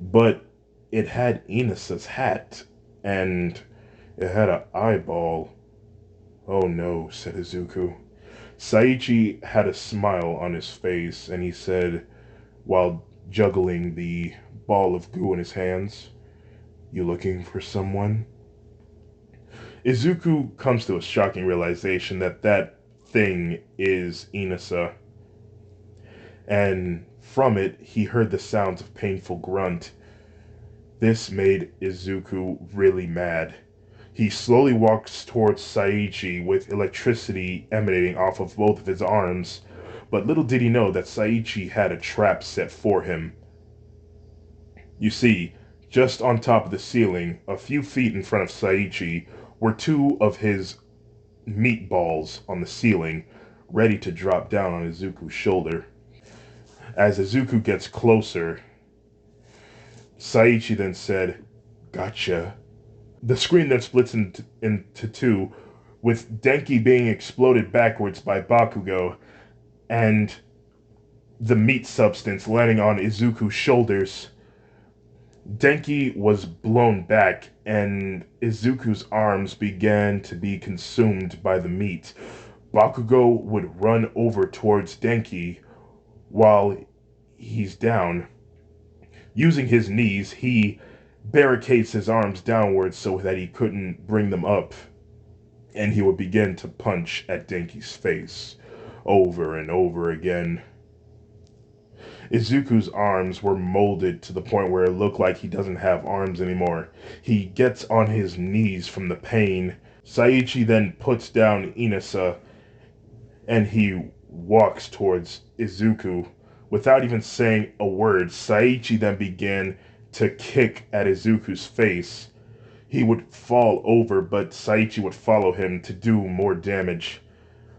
But it had Inasa's hat, and it had an eyeball. "Oh no," said Izuku. Saichi had a smile on his face, and he said, while juggling the ball of goo in his hands, "You looking for someone?" Izuku comes to a shocking realization that that thing is Inasa, and from it he heard the sounds of painful grunt. This made Izuku really mad. He slowly walks towards Saichi with electricity emanating off of both of his arms, but little did he know that Saichi had a trap set for him. You see, just on top of the ceiling, a few feet in front of Saichi, were two of his meatballs on the ceiling, ready to drop down on Izuku's shoulder. As Izuku gets closer, Saichi then said, "Gotcha." The screen then splits into two, with Denki being exploded backwards by Bakugo, and the meat substance landing on Izuku's shoulders. Denki was blown back, and Izuku's arms began to be consumed by the meat. Bakugo would run over towards Denki while he's down. Using his knees, he barricades his arms downwards so that he couldn't bring them up, and he would begin to punch at Denki's face over and over again. Izuku's arms were molded to the point where it looked like he doesn't have arms anymore. He gets on his knees from the pain, Saiichi then puts down Inasa and he walks towards Izuku. Without even saying a word, Saiichi then began to kick at Izuku's face. He would fall over, but Saiichi would follow him to do more damage.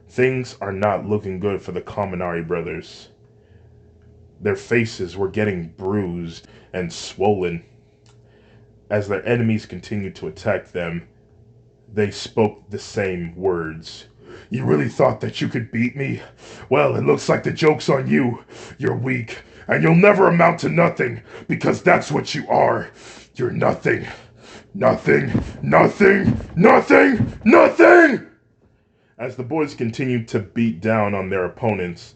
Things are not looking good for the Kaminari brothers. Their faces were getting bruised and swollen. As their enemies continued to attack them, they spoke the same words. You really thought that you could beat me? Well, it looks like the joke's on you. You're weak, and you'll never amount to nothing, because that's what you are. You're nothing. Nothing, nothing, nothing, nothing! As the boys continued to beat down on their opponents,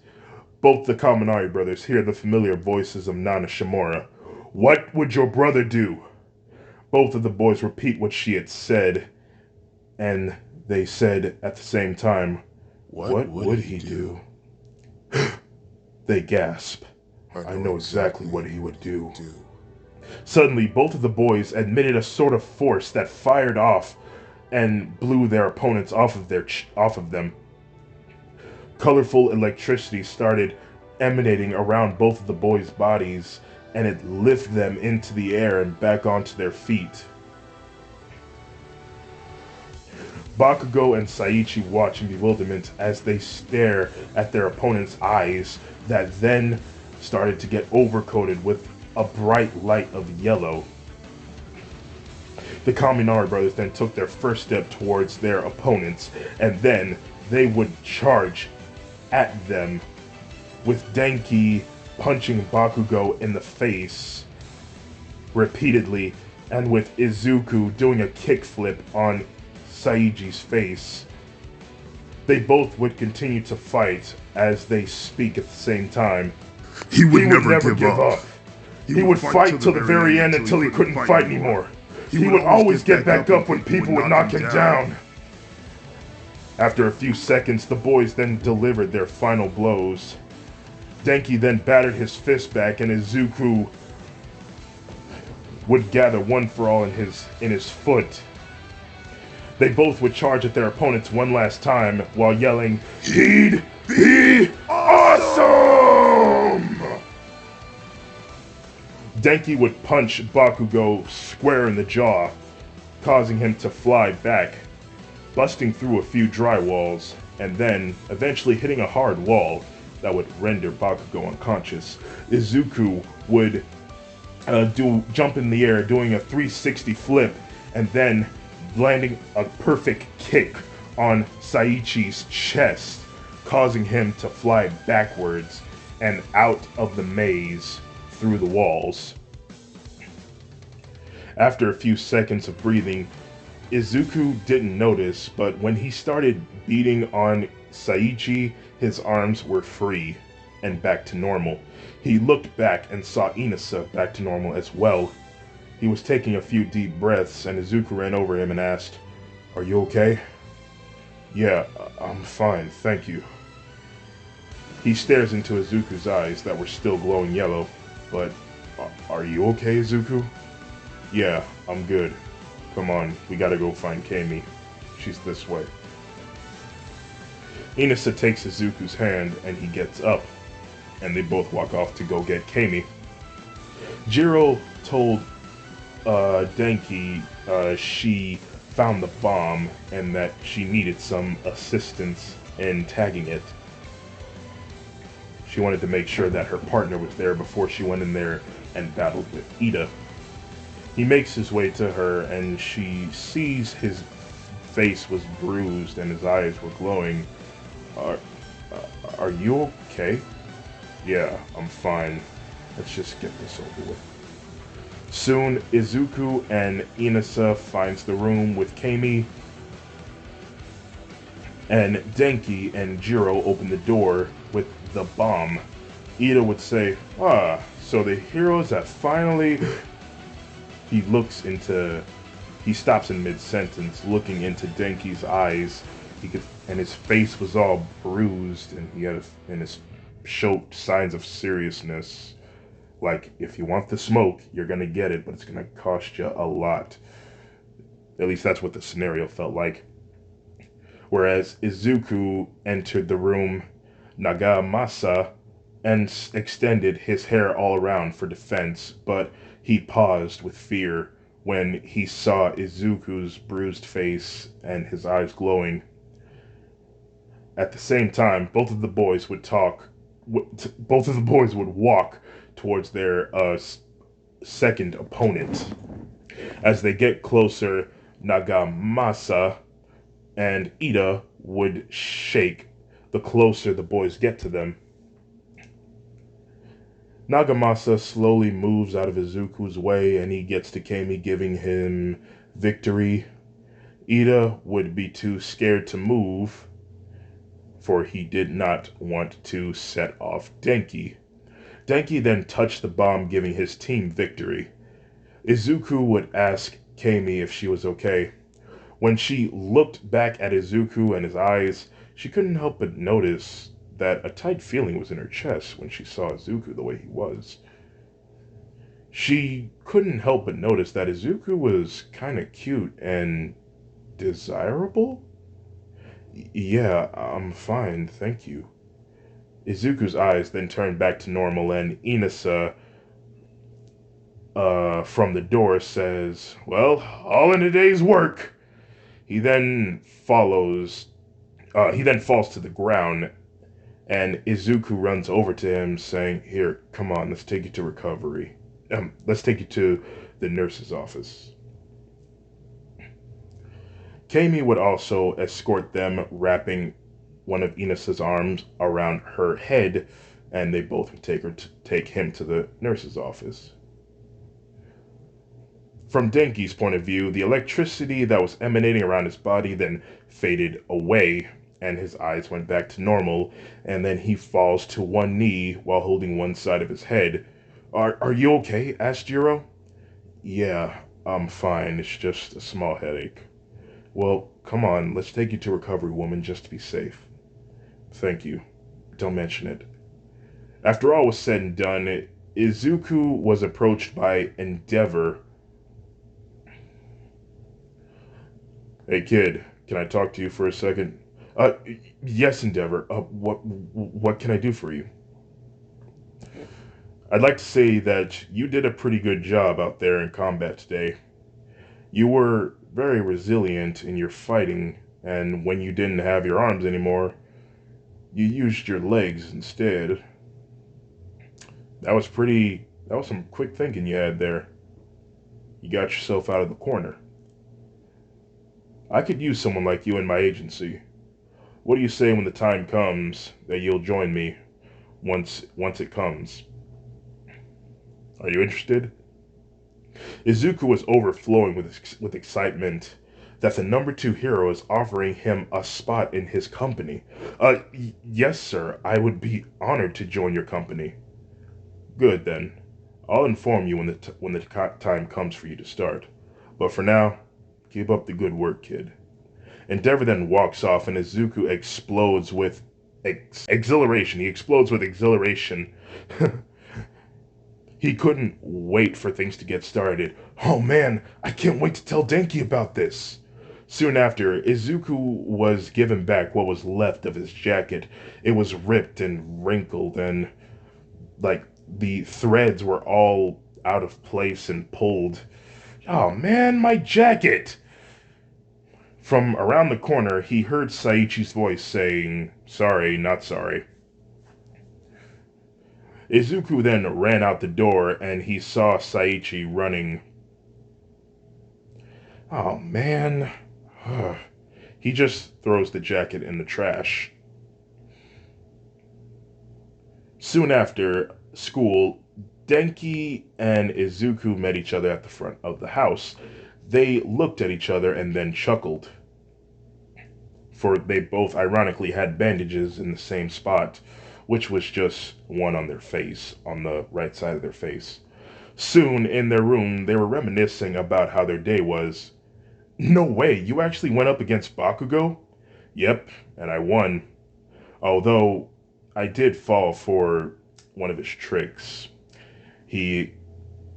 both the Kaminari brothers hear the familiar voices of Nana Shimura. What would your brother do? Both of the boys repeat what she had said, and they said at the same time, What would he do? They gasp. I know exactly what he would do. Suddenly, both of the boys emitted a sort of force that fired off and blew their opponents off of them. Colorful electricity started emanating around both of the boys' bodies, and it lifted them into the air and back onto their feet. Bakugo and Saiichi watch in bewilderment as they stare at their opponent's eyes that then started to get overcoated with a bright light of yellow. The Kaminari brothers then took their first step towards their opponents, and then they would charge at them, with Denki punching Bakugo in the face repeatedly, and with Izuku doing a kickflip on Saiichi's face. They both would continue to fight as they speak at the same time. He would never give up. He would fight till the very end until he couldn't fight anymore. He would always get back up when people would knock him down. After a few seconds, the boys then delivered their final blows. Denki then battered his fist back, and Izuku would gather one for all in his foot. They both would charge at their opponents one last time while yelling, He'd be awesome! Denki would punch Bakugo square in the jaw, causing him to fly back, busting through a few dry walls, and then eventually hitting a hard wall that would render Bakugo unconscious. Izuku would jump in the air, doing a 360 flip, and then landing a perfect kick on Saiichi's chest, causing him to fly backwards and out of the maze through the walls. After a few seconds of breathing, Izuku didn't notice, but when he started beating on Saiichi, his arms were free and back to normal. He looked back and saw Inasa back to normal as well. He was taking a few deep breaths, and Izuku ran over him and asked, Are you okay? Yeah, I'm fine, thank you. He stares into Izuku's eyes that were still glowing yellow. But, are you okay, Izuku? Yeah, I'm good. Come on, we gotta go find Kami. She's this way. Inasa takes Izuku's hand, and he gets up, and they both walk off to go get Kami. Jiro told Denki she found the bomb and that she needed some assistance in tagging it. She wanted to make sure that her partner was there before she went in there and battled with Ida. He makes his way to her, and she sees his face was bruised and his eyes were glowing. Are you okay? Yeah, I'm fine. Let's just get this over with. Soon, Izuku and Inasa finds the room with Kami, and Denki and Jiro open the door with the bomb. Ida would say, so the heroes have finally... He stops in mid-sentence, looking into Denki's eyes, and his face was all bruised, and his showed signs of seriousness. Like, if you want the smoke, you're gonna get it, but it's gonna cost you a lot. At least that's what the scenario felt like. whereas Izuku entered the room Nagamasa and extended his hair all around for defense, but he paused with fear when he saw Izuku's bruised face and his eyes glowing. At the same time, both of the boys would walk towards their second opponent. As they get closer, Nagamasa and Ida would shake the closer the boys get to them. Nagamasa slowly moves out of Izuku's way and he gets to Kami, giving him victory. Ida would be too scared to move, for he did not want to set off Denki. Denki then touched the bomb, giving his team victory. Izuku would ask Kami if she was okay. When she looked back at Izuku and his eyes, she couldn't help but notice that a tight feeling was in her chest when she saw Izuku the way he was. She couldn't help but notice that Izuku was kind of cute and desirable? Yeah, I'm fine, thank you. Izuku's eyes then turned back to normal, and Inasa from the door says, "Well, all in a day's work." He then follows. He then falls to the ground, and Izuku runs over to him, saying, "Here, come on, let's take you to recovery. Let's take you to the nurse's office." Kami would also escort them, wrapping one of Inasa's arms around her head, and they both would take him to the nurse's office. From Denki's point of view, the electricity that was emanating around his body then faded away, and his eyes went back to normal, and then he falls to one knee while holding one side of his head. Are you okay?" asked Jiro. "Yeah, I'm fine. It's just a small headache." "Well, come on, let's take you to recovery, woman, just to be safe." "Thank you. Don't mention it." After all was said and done, Izuku was approached by Endeavor. "Hey kid, can I talk to you for a second?" Uh, yes, Endeavor. What can I do for you?" "I'd like to say that you did a pretty good job out there in combat today. You were very resilient in your fighting, and when you didn't have your arms anymore, you used your legs instead. That was some quick thinking you had there. You got yourself out of the corner. I could use someone like you in my agency. What do you say when the time comes that you'll join me once it comes? Are you interested?" Izuku was overflowing with excitement that the number two hero is offering him a spot in his company. Yes, sir. I would be honored to join your company." "Good, then. I'll inform you when the time comes for you to start. But for now, keep up the good work, kid." Endeavor then walks off, and Izuku explodes with exhilaration. He explodes with exhilaration. He couldn't wait for things to get started. "Oh man, I can't wait to tell Denki about this." Soon after, Izuku was given back what was left of his jacket. It was ripped and wrinkled, and like the threads were all out of place and pulled. "Oh man, my jacket!" From around the corner, he heard Saichi's voice saying, "Sorry, not sorry." Izuku then ran out the door, and he saw Saichi running. "Oh man." He just throws the jacket in the trash. Soon after school, Denki and Izuku met each other at the front of the house. They looked at each other and then chuckled, for they both ironically had bandages in the same spot, which was just one on their face, on the right side of their face. Soon, in their room, they were reminiscing about how their day was. "No way, you actually went up against Bakugo?" "Yep, and I won. Although, I did fall for one of his tricks. He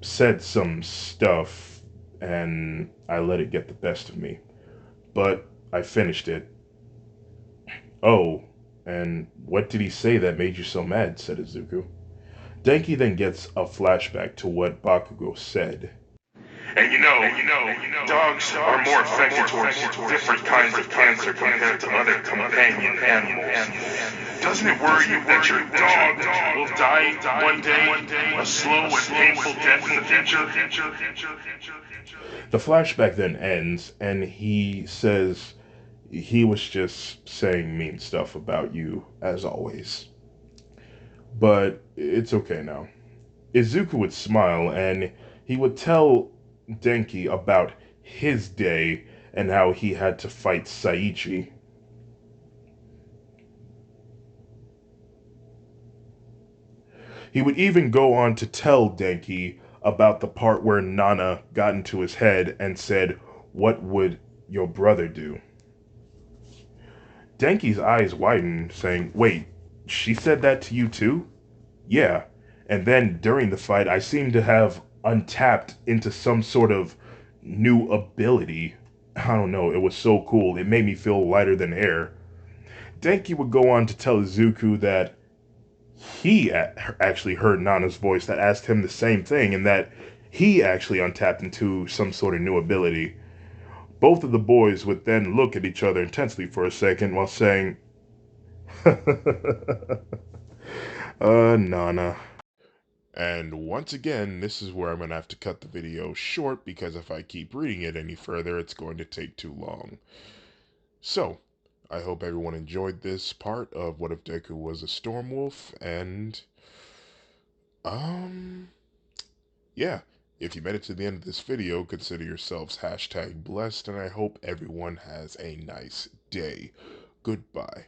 said some stuff, and I let it get the best of me. But I finished it. Oh, and what did he say that made you so mad? Said Izuku. Denki then gets a flashback to what Bakugo said. And dogs are more affected towards different kinds of cancer compared to other companion animals. Doesn't it worry you that your dog will die one day, a slow and painful death in the future? The flashback then ends, and he says he was just saying mean stuff about you, as always. But it's okay now. Izuku would smile, and he would tell Denki about his day and how he had to fight Saichi. He would even go on to tell Denki about the part where Nana got into his head and said, "What would your brother do?" Denki's eyes widened, saying, "Wait, she said that to you too?" "Yeah. And then during the fight, I seemed to have untapped into some sort of new ability. I don't know, it was so cool. It made me feel lighter than air." Denki would go on to tell Izuku that he actually heard Nana's voice that asked him the same thing, and that he actually untapped into some sort of new ability. Both of the boys would then look at each other intensely for a second while saying, Nana. And once again, this is where I'm going to have to cut the video short because if I keep reading it any further, it's going to take too long. So, I hope everyone enjoyed this part of What If Deku Was a Storm Wolf, and, yeah. If you made it to the end of this video, consider yourselves #blessed, and I hope everyone has a nice day. Goodbye.